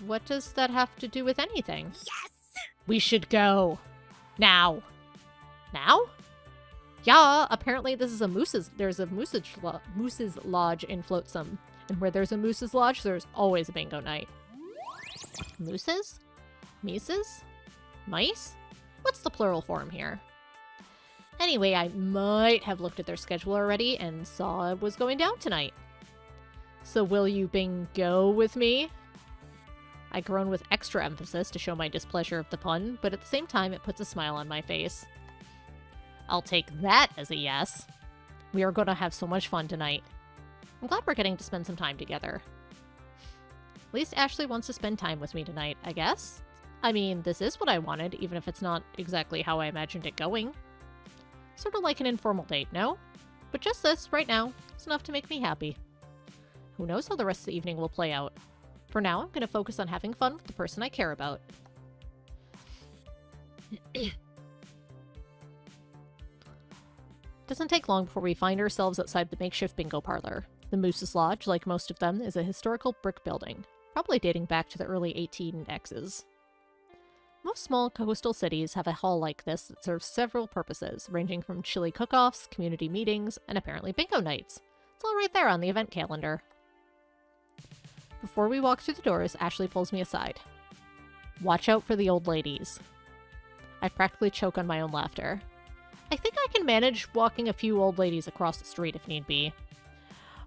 Speaker 1: what does that have to do with anything?
Speaker 5: Yes!
Speaker 1: We should go. Now. Now? Yeah, apparently this is there's a moose's lodge in Flotsam. And where there's a moose's lodge, there's always a bingo night. Mooses? Mises? Mice? What's the plural form here? Anyway, I might have looked at their schedule already and saw it was going down tonight. So will you bingo with me? I groan with extra emphasis to show my displeasure of the pun, but at the same time it puts a smile on my face. I'll take that as a yes. We are going to have so much fun tonight. I'm glad we're getting to spend some time together. At least Ashley wants to spend time with me tonight, I guess. I mean, this is what I wanted, even if it's not exactly how I imagined it going. Sort of like an informal date, no? But just this, right now, is enough to make me happy. Who knows how the rest of the evening will play out. For now, I'm going to focus on having fun with the person I care about. Doesn't take long before we find ourselves outside the makeshift bingo parlor. The Moose's Lodge, like most of them, is a historical brick building, probably dating back to the early 18Xs. Most small coastal cities have a hall like this that serves several purposes, ranging from chili cook-offs, community meetings, and apparently bingo nights. It's all right there on the event calendar. Before we walk through the doors, Ashley pulls me aside. Watch out for the old ladies. I practically choke on my own laughter. I think I can manage walking a few old ladies across the street if need be.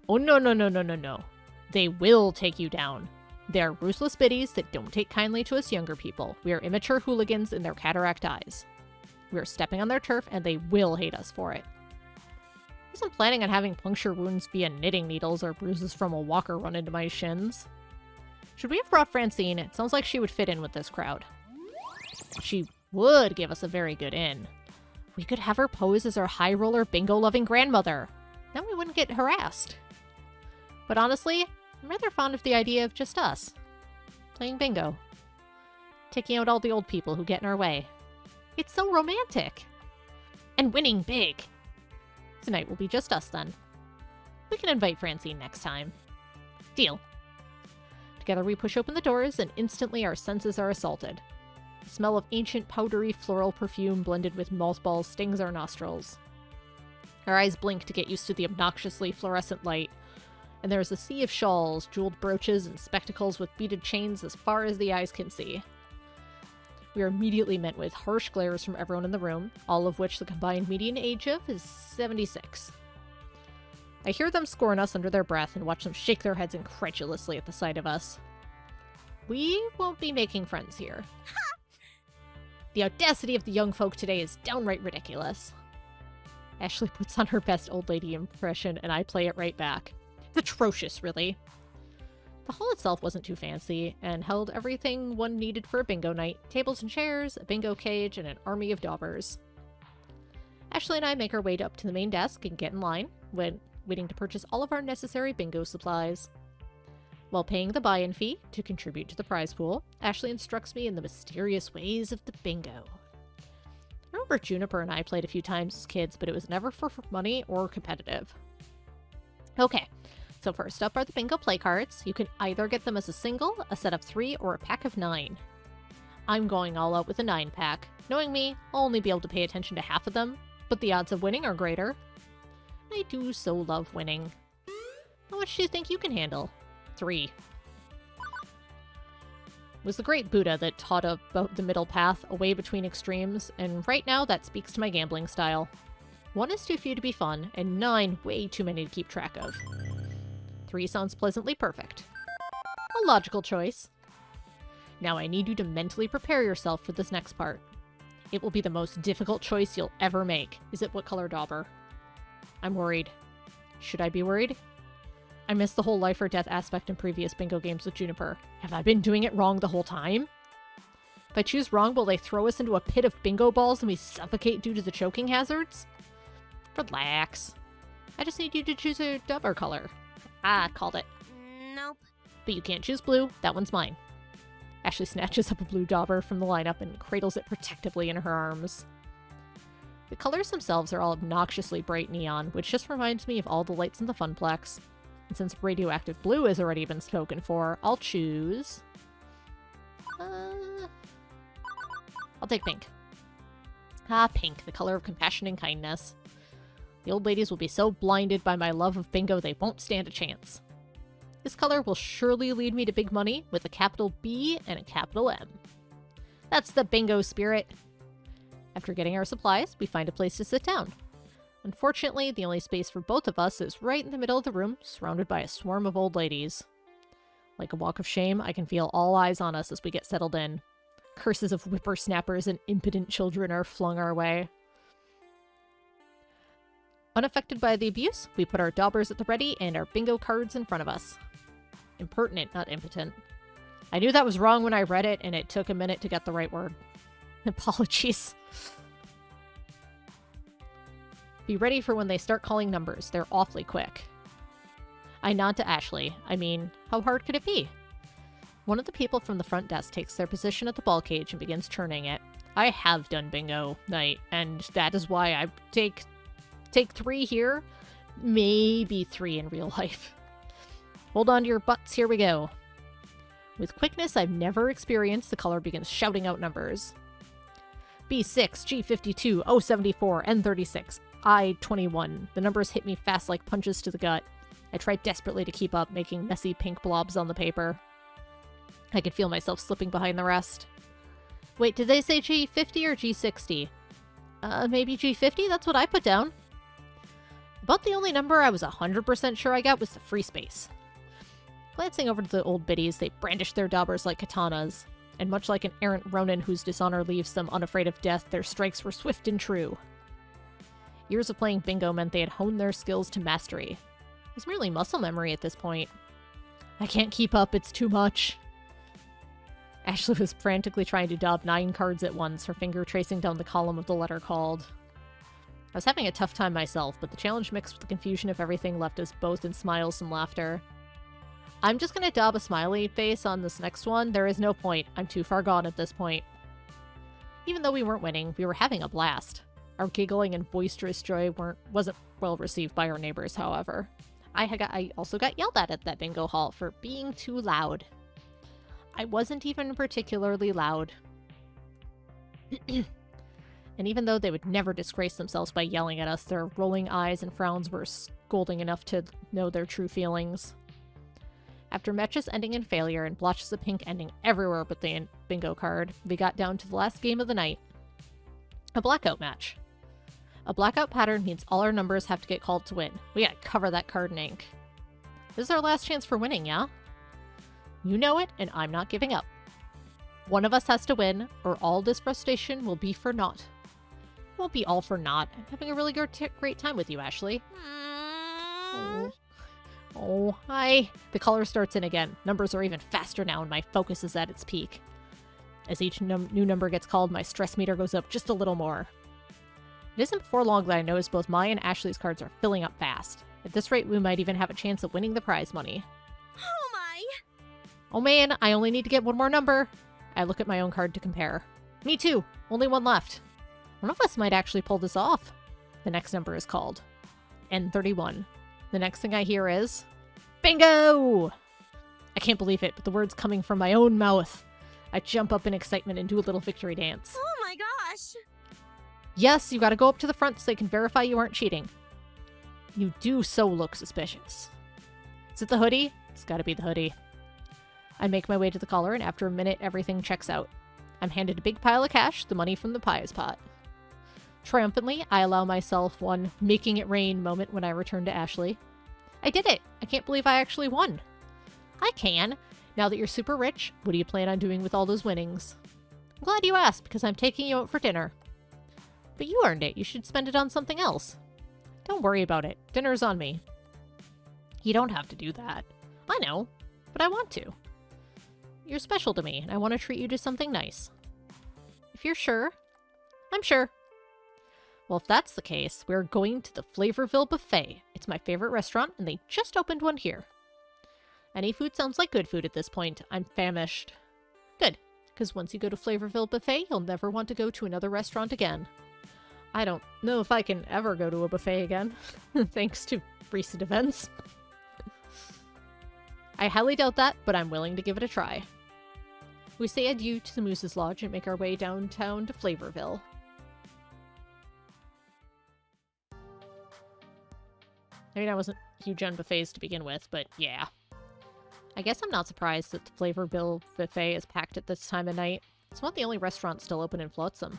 Speaker 1: Oh no. They will take you down. They're ruthless biddies that don't take kindly to us younger people. We are immature hooligans in their cataract eyes. We are stepping on their turf, and they will hate us for it. I wasn't planning on having puncture wounds via knitting needles or bruises from a walker run into my shins. Should we have brought Francine? It sounds like she would fit in with this crowd. She would give us a very good in. We could have her pose as our high-roller bingo-loving grandmother. Then we wouldn't get harassed. But honestly, I'm rather fond of the idea of just us. Playing bingo. Taking out all the old people who get in our way. It's so romantic. And winning big. Tonight will be just us then. We can invite Francine next time. Deal. Together we push open the doors and instantly our senses are assaulted. The smell of ancient powdery floral perfume blended with mothballs stings our nostrils. Our eyes blink to get used to the obnoxiously fluorescent light, and there is a sea of shawls, jeweled brooches, and spectacles with beaded chains as far as the eyes can see. We are immediately met with harsh glares from everyone in the room, all of which the combined median age of is 76. I hear them scorn us under their breath and watch them shake their heads incredulously at the sight of us. We won't be making friends here. The audacity of the young folk today is downright ridiculous. Ashley puts on her best old lady impression, and I play it right back. It's atrocious, really. The hall itself wasn't too fancy, and held everything one needed for a bingo night. Tables and chairs, a bingo cage, and an army of daubers. Ashley and I make our way up to the main desk and get in line, waiting to purchase all of our necessary bingo supplies. While paying the buy-in fee to contribute to the prize pool, Ashley instructs me in the mysterious ways of the bingo. I remember Juniper and I played a few times as kids, but it was never for money or competitive. Okay, so first up are the bingo play cards. You can either get them as a single, a set of 3, or a pack of 9. I'm going all out with a 9-pack. Knowing me, I'll only be able to pay attention to half of them, but the odds of winning are greater. I do so love winning. How much do you think you can handle? 3. It was the great Buddha that taught about the middle path, a way between extremes, and right now that speaks to my gambling style. 1 is too few to be fun, and 9 way too many to keep track of. 3 sounds pleasantly perfect. A logical choice. Now I need you to mentally prepare yourself for this next part. It will be the most difficult choice you'll ever make. Is it what color dauber? I'm worried. Should I be worried? I missed the whole life or death aspect in previous bingo games with Juniper. Have I been doing it wrong the whole time? If I choose wrong, will they throw us into a pit of bingo balls and we suffocate due to the choking hazards? Relax. I just need you to choose a dauber color. Ah, called it.
Speaker 5: Nope.
Speaker 1: But you can't choose blue. That one's mine. Ashley snatches up a blue dauber from the lineup and cradles it protectively in her arms. The colors themselves are all obnoxiously bright neon, which just reminds me of all the lights in the Funplex. And since radioactive blue has already been spoken for, I'll choose... I'll take pink. Ah, pink, the color of compassion and kindness. The old ladies will be so blinded by my love of bingo they won't stand a chance. This color will surely lead me to big money with a capital B and a capital M. That's the bingo spirit. After getting our supplies, we find a place to sit down. Unfortunately, the only space for both of us is right in the middle of the room, surrounded by a swarm of old ladies. Like a walk of shame, I can feel all eyes on us as we get settled in. Curses of whippersnappers and impotent children are flung our way. Unaffected by the abuse, we put our daubers at the ready and our bingo cards in front of us. Impertinent, not impotent. I knew that was wrong when I read it, and it took a minute to get the right word. Apologies. Be ready for when they start calling numbers. They're awfully quick. I nod to Ashley. I mean, how hard could it be? One of the people from the front desk takes their position at the ball cage and begins churning it. I have done bingo night, and that is why I take Take 3 here, maybe 3 in real life. Hold on to your butts, here we go. With quickness I've never experienced, the color begins shouting out numbers. B6, G52, O74, N36, I21. The numbers hit me fast like punches to the gut. I tried desperately to keep up, making messy pink blobs on the paper. I could feel myself slipping behind the rest. Wait, did they say G50 or G60? Maybe G50? That's what I put down. About the only number I was 100% sure I got was the free space. Glancing over to the old biddies, they brandished their daubers like katanas, and much like an errant ronin whose dishonor leaves them unafraid of death, their strikes were swift and true. Years of playing bingo meant they had honed their skills to mastery. It was merely muscle memory at this point. I can't keep up, it's too much. Ashley was frantically trying to daub 9 cards at once, her finger tracing down the column of the letter called. I was having a tough time myself, but the challenge mixed with the confusion of everything left us both in smiles and laughter. I'm just gonna daub a smiley face on this next one. There is no point. I'm too far gone at this point. Even though we weren't winning, we were having a blast. Our giggling and boisterous joy wasn't well received by our neighbors, however. I also got yelled at that bingo hall for being too loud. I wasn't even particularly loud. And even though they would never disgrace themselves by yelling at us, their rolling eyes and frowns were scolding enough to know their true feelings. After matches ending in failure and blotches of pink ending everywhere but the bingo card, we got down to the last game of the night. A blackout match. A blackout pattern means all our numbers have to get called to win. We gotta cover that card in ink. This is our last chance for winning, yeah? You know it, and I'm not giving up. One of us has to win, or all this frustration will be for naught. It won't be all for naught. I'm having a really great time with you, Ashley. Oh, hi. The color starts in again. Numbers are even faster now, and my focus is at its peak. As each new number gets called, my stress meter goes up just a little more. It isn't before long that I notice both my and Ashley's cards are filling up fast. At this rate, we might even have a chance of winning the prize money.
Speaker 5: Oh my!
Speaker 1: Oh man, I only need to get one more number. I look at my own card to compare. Me too. Only one left. One of us might actually pull this off. The next number is called N31. The next thing I hear is bingo! I can't believe it, but the word's coming from my own mouth. I jump up in excitement and do a little victory dance.
Speaker 5: Oh my gosh!
Speaker 1: Yes, you gotta go up to the front so they can verify you aren't cheating. You do so look suspicious. Is it the hoodie? It's gotta be the hoodie. I make my way to the collar, and after a minute, everything checks out. I'm handed a big pile of cash, the money from the pies pot. Triumphantly, I allow myself one making it rain moment when I return to Ashley. I did it! I can't believe I actually won. I can. Now that you're super rich, what do you plan on doing with all those winnings? I'm glad you asked, because I'm taking you out for dinner. But you earned it. You should spend it on something else. Don't worry about it. Dinner's on me. You don't have to do that. I know, but I want to. You're special to me, and I want to treat you to something nice. If you're sure, I'm sure. Well, if that's the case, we're going to the Flavorville Buffet. It's my favorite restaurant, and they just opened one here. Any food sounds like good food at this point. I'm famished. Good, because once you go to Flavorville Buffet, you'll never want to go to another restaurant again. I don't know if I can ever go to a buffet again, thanks to recent events. I highly doubt that, but I'm willing to give it a try. We say adieu to the Moose's Lodge and make our way downtown to Flavorville. I mean, I wasn't huge on buffets to begin with, but yeah. I guess I'm not surprised that the Flavorville Buffet is packed at this time of night. It's one of the only restaurants still open in Flotsam.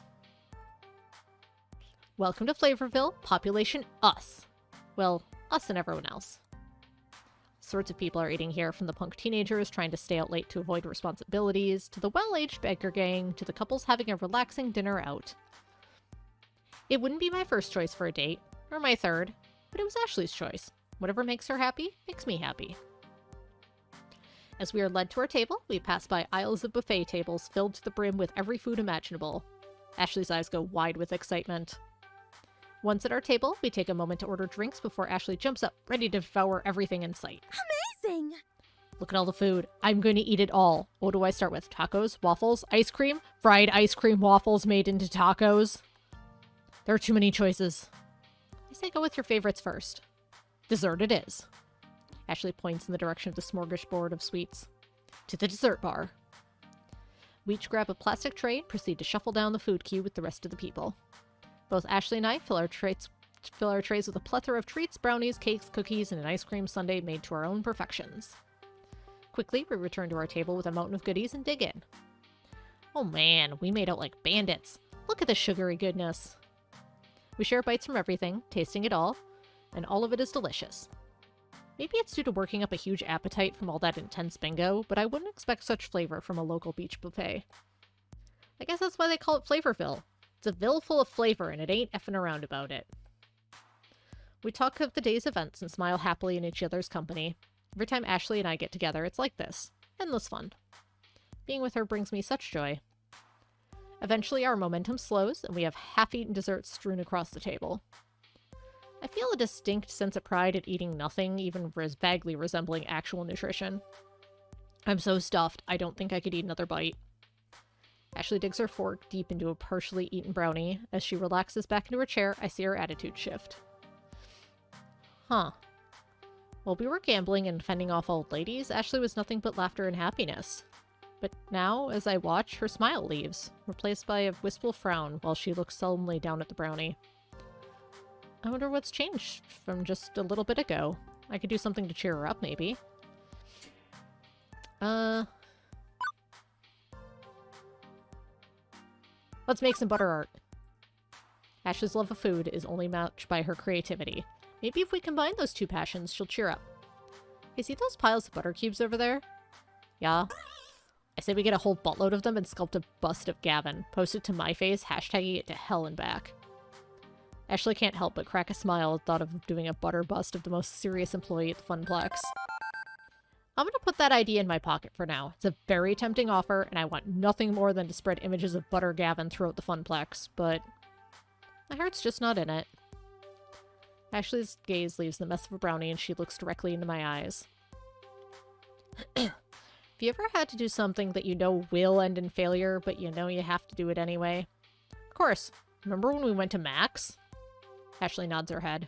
Speaker 1: Welcome to Flavorville, population us. Well, us and everyone else. Sorts of people are eating here, from the punk teenagers trying to stay out late to avoid responsibilities, to the well-aged biker gang, to the couples having a relaxing dinner out. It wouldn't be my first choice for a date, or my third, but it was Ashley's choice. Whatever makes her happy, makes me happy. As we are led to our table, we pass by aisles of buffet tables filled to the brim with every food imaginable. Ashley's eyes go wide with excitement. Once at our table, we take a moment to order drinks before Ashley jumps up, ready to devour everything in sight.
Speaker 5: Amazing!
Speaker 1: Look at all the food. I'm going to eat it all. What do I start with? Tacos? Waffles? Ice cream? Fried ice cream waffles made into tacos? There are too many choices. I say go with your favorites first. Dessert it is. Ashley points in the direction of the smorgasbord of sweets. To the dessert bar. We each grab a plastic tray and proceed to shuffle down the food queue with the rest of the people. Both Ashley and I fill our trays with a plethora of treats, brownies, cakes, cookies, and an ice cream sundae made to our own perfections. Quickly, we return to our table with a mountain of goodies and dig in. Oh man, we made out like bandits. Look at the sugary goodness. We share bites from everything, tasting it all, and all of it is delicious. Maybe it's due to working up a huge appetite from all that intense bingo, but I wouldn't expect such flavor from a local beach buffet. I guess that's why they call it Flavorville. It's a ville full of flavor, and it ain't effing around about it. We talk of the day's events and smile happily in each other's company. Every time Ashley and I get together, it's like this. Endless fun. Being with her brings me such joy. Eventually, our momentum slows, and we have half-eaten desserts strewn across the table. I feel a distinct sense of pride at eating nothing, even vaguely resembling actual nutrition. I'm so stuffed, I don't think I could eat another bite. Ashley digs her fork deep into a partially eaten brownie. As she relaxes back into her chair, I see her attitude shift. Huh. While we were gambling and fending off old ladies, Ashley was nothing but laughter and happiness. But now, as I watch, her smile leaves, replaced by a wistful frown while she looks solemnly down at the brownie. I wonder what's changed from just a little bit ago. I could do something to cheer her up, maybe. Let's make some butter art. Ashley's love of food is only matched by her creativity. Maybe if we combine those two passions, she'll cheer up. Hey, see those piles of butter cubes over there? Yeah? I say we get a whole buttload of them and sculpt a bust of Gavin, post it to my face, hashtagging it to hell and back. Ashley can't help but crack a smile at the thought of doing a butter bust of the most serious employee at the Funplex. I'm gonna put that idea in my pocket for now. It's a very tempting offer, and I want nothing more than to spread images of Butter Gavin throughout the Funplex, but my heart's just not in it. Ashley's gaze leaves the mess of a brownie and she looks directly into my eyes. Have you ever had to do something that you know will end in failure, but you know you have to do it anyway? Of course. Remember when we went to Max? Ashley nods her head.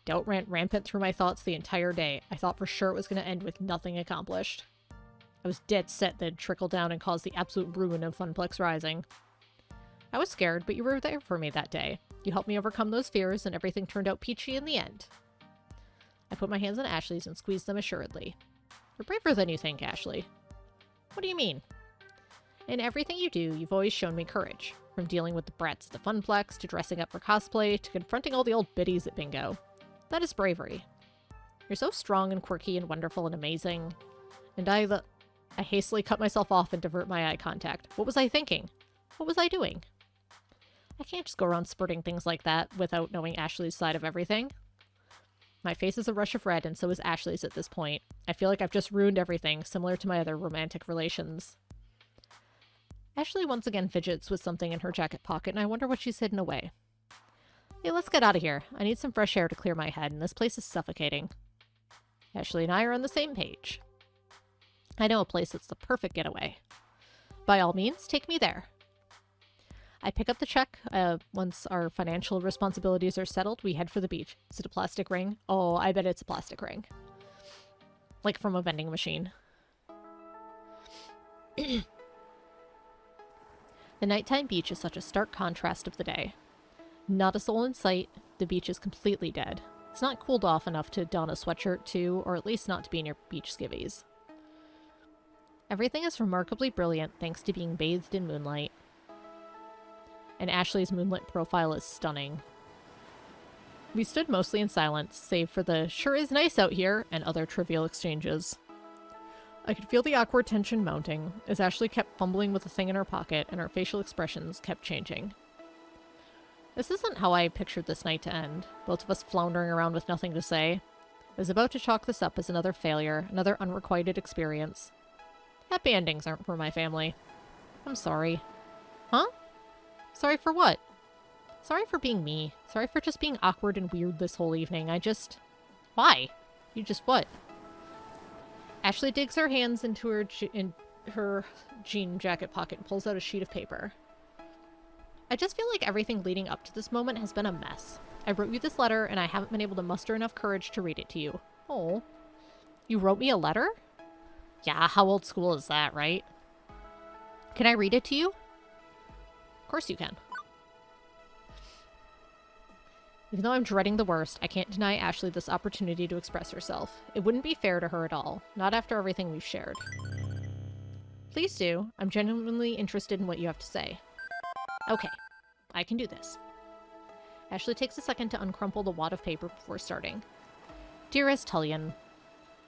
Speaker 1: Doubt ran rampant through my thoughts the entire day. I thought for sure it was going to end with nothing accomplished. I was dead set that it'd trickle down and cause the absolute ruin of Funplex Rising. I was scared, but you were there for me that day. You helped me overcome those fears, and everything turned out peachy in the end. I put my hands on Ashley's and squeezed them assuredly. You're braver than you think, Ashley. What do you mean? In everything you do, you've always shown me courage. From dealing with the brats at the Funplex, to dressing up for cosplay, to confronting all the old biddies at bingo. That is bravery. You're so strong and quirky and wonderful and amazing. And I hastily cut myself off and divert my eye contact. What was I thinking? What was I doing? I can't just go around spurting things like that without knowing Ashley's side of everything. My face is a rush of red, and so is Ashley's at this point. I feel like I've just ruined everything, similar to my other romantic relations. Ashley once again fidgets with something in her jacket pocket, and I wonder what she's hidden away. Hey, let's get out of here. I need some fresh air to clear my head, and this place is suffocating. Ashley and I are on the same page. I know a place that's the perfect getaway. By all means, take me there. I pick up the check. Once our financial responsibilities are settled, we head for the beach. Is it a plastic ring? Oh, I bet it's a plastic ring. Like from a vending machine. The nighttime beach is such a stark contrast of the day. Not a soul in sight, the beach is completely dead. It's not cooled off enough to don a sweatshirt to, or at least not to be in your beach skivvies. Everything is remarkably brilliant thanks to being bathed in moonlight. And Ashley's moonlit profile is stunning. We stood mostly in silence, save for the "sure is nice out here" and other trivial exchanges. I could feel the awkward tension mounting, as Ashley kept fumbling with the thing in her pocket and our facial expressions kept changing. This isn't how I pictured this night to end, both of us floundering around with nothing to say. I was about to chalk this up as another failure, another unrequited experience. Happy endings aren't for my family. I'm sorry. Huh? Sorry for what? Sorry for being me. Sorry for just being awkward and weird this whole evening. Why? You just what? Ashley digs her hands into her jean jacket pocket and pulls out a sheet of paper. I just feel like everything leading up to this moment has been a mess. I wrote you this letter, and I haven't been able to muster enough courage to read it to you. Oh. You wrote me a letter? Yeah, how old school is that, right? Can I read it to you? Of course you can. Even though I'm dreading the worst, I can't deny Ashley this opportunity to express herself. It wouldn't be fair to her at all, not after everything we've shared. Please do. I'm genuinely interested in what you have to say. Okay, I can do this. Ashley takes a second to uncrumple the wad of paper before starting. Dearest Hulyen.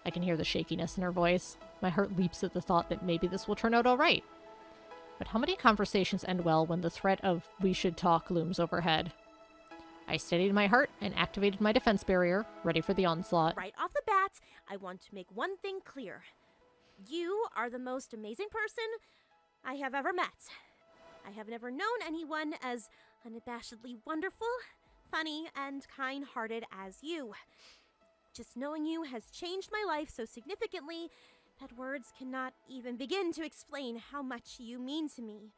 Speaker 1: I can hear the shakiness in her voice. My heart leaps at the thought that maybe this will turn out all right. But how many conversations end well when the threat of "we should talk" looms overhead? I steadied my heart and activated my defense barrier, ready for the onslaught.
Speaker 5: Right off the bat, I want to make one thing clear. You are the most amazing person I have ever met. I have never known anyone as unabashedly wonderful, funny, and kind-hearted as you. Just knowing you has changed my life so significantly that words cannot even begin to explain how much you mean to me.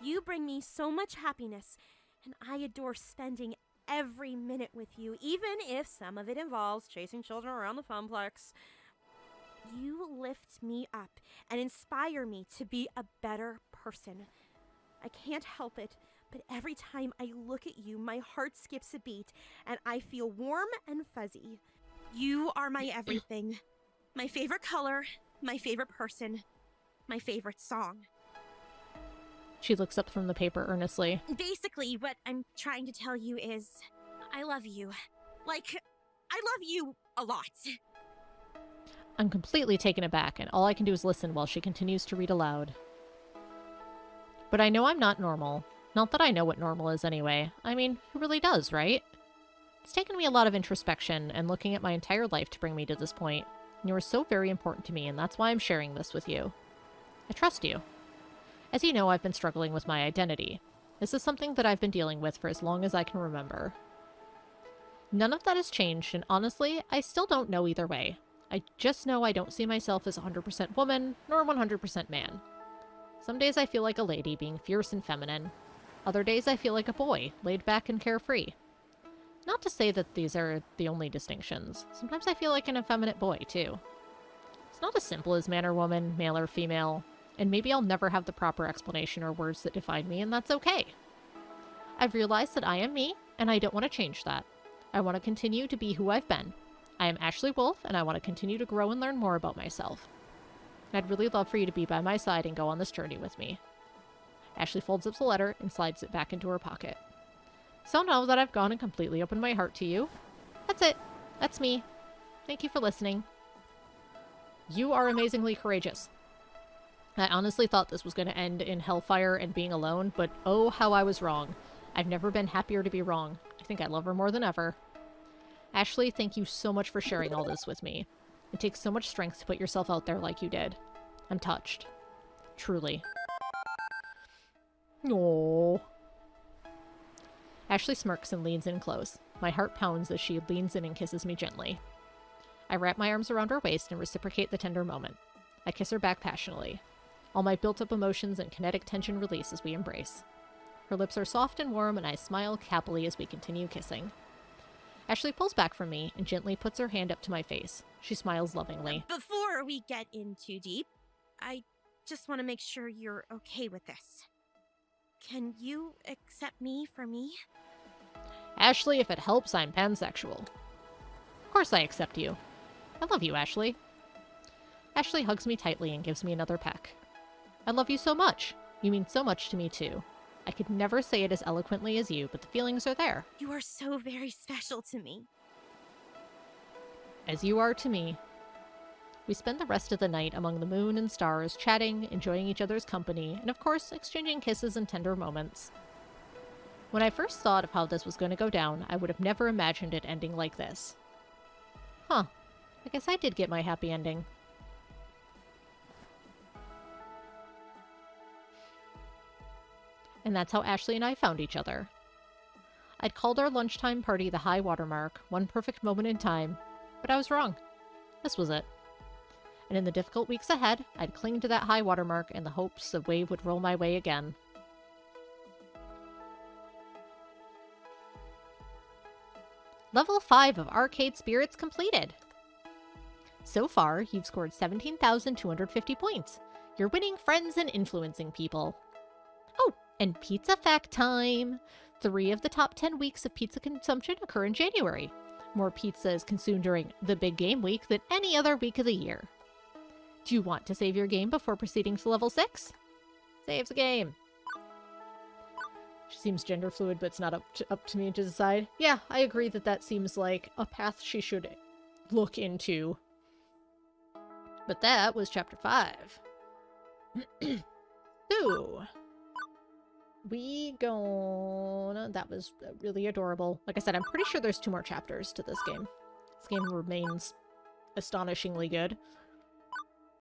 Speaker 5: You bring me so much happiness, and I adore spending every minute with you, even if some of it involves chasing children around the funplex. You lift me up and inspire me to be a better person. I can't help it, but every time I look at you, my heart skips a beat, and I feel warm and fuzzy. You are my everything. My favorite color, my favorite person, my favorite song.
Speaker 1: She looks up from the paper earnestly.
Speaker 5: Basically, what I'm trying to tell you is, I love you. Like, I love you a lot.
Speaker 1: I'm completely taken aback, and all I can do is listen while she continues to read aloud. But I know I'm not normal. Not that I know what normal is anyway. I mean, who really does, right? It's taken me a lot of introspection and looking at my entire life to bring me to this point. And you are so very important to me, and that's why I'm sharing this with you. I trust you. As you know, I've been struggling with my identity. This is something that I've been dealing with for as long as I can remember. None of that has changed, and honestly, I still don't know either way. I just know I don't see myself as 100% woman, nor 100% man. Some days I feel like a lady, being fierce and feminine. Other days I feel like a boy, laid back and carefree. Not to say that these are the only distinctions. Sometimes I feel like an effeminate boy, too. It's not as simple as man or woman, male or female, and maybe I'll never have the proper explanation or words that define me, and that's okay. I've realized that I am me, and I don't want to change that. I want to continue to be who I've been. I am Ashley Wolf, and I want to continue to grow and learn more about myself. And I'd really love for you to be by my side and go on this journey with me. Ashley folds up the letter and slides it back into her pocket. So now that I've gone and completely opened my heart to you, that's it. That's me. Thank you for listening. You are amazingly courageous. I honestly thought this was going to end in hellfire and being alone, but oh, how I was wrong. I've never been happier to be wrong. I think I love her more than ever. Ashley, thank you so much for sharing all this with me. It takes so much strength to put yourself out there like you did. I'm touched. Truly. Aww. Ashley smirks and leans in close. My heart pounds as she leans in and kisses me gently. I wrap my arms around her waist and reciprocate the tender moment. I kiss her back passionately. All my built-up emotions and kinetic tension release as we embrace. Her lips are soft and warm, and I smile happily as we continue kissing. Ashley pulls back from me and gently puts her hand up to my face. She smiles lovingly.
Speaker 5: Before we get in too deep, I just want to make sure you're okay with this. Can you accept me for me?
Speaker 1: Ashley, if it helps, I'm pansexual. Of course I accept you. I love you, Ashley. Ashley hugs me tightly and gives me another peck. I love you so much. You mean so much to me, too. I could never say it as eloquently as you, but the feelings are there.
Speaker 5: You are so very special to me.
Speaker 1: As you are to me. We spend the rest of the night among the moon and stars, chatting, enjoying each other's company, and of course, exchanging kisses and tender moments. When I first thought of how this was going to go down, I would have never imagined it ending like this. Huh. I guess I did get my happy ending. And that's how Ashley and I found each other. I'd called our lunchtime party the high watermark, one perfect moment in time, but I was wrong. This was it. And in the difficult weeks ahead, I'd cling to that high watermark in the hopes a wave would roll my way again. Level 5 of Arcade Spirits completed. So far, you've scored 17,250 points. You're winning friends and influencing people. Oh, and pizza fact time! 3 of the top 10 weeks of pizza consumption occur in January. More pizza is consumed during the big game week than any other week of the year. Do you want to save your game before proceeding to level 6? Saves the game. She seems gender fluid, but it's not up to me to decide. Yeah, I agree that seems like a path she should look into. But that was chapter 5. So, that was really adorable. Like I said, I'm pretty sure there's 2 more chapters to this game. This game remains astonishingly good.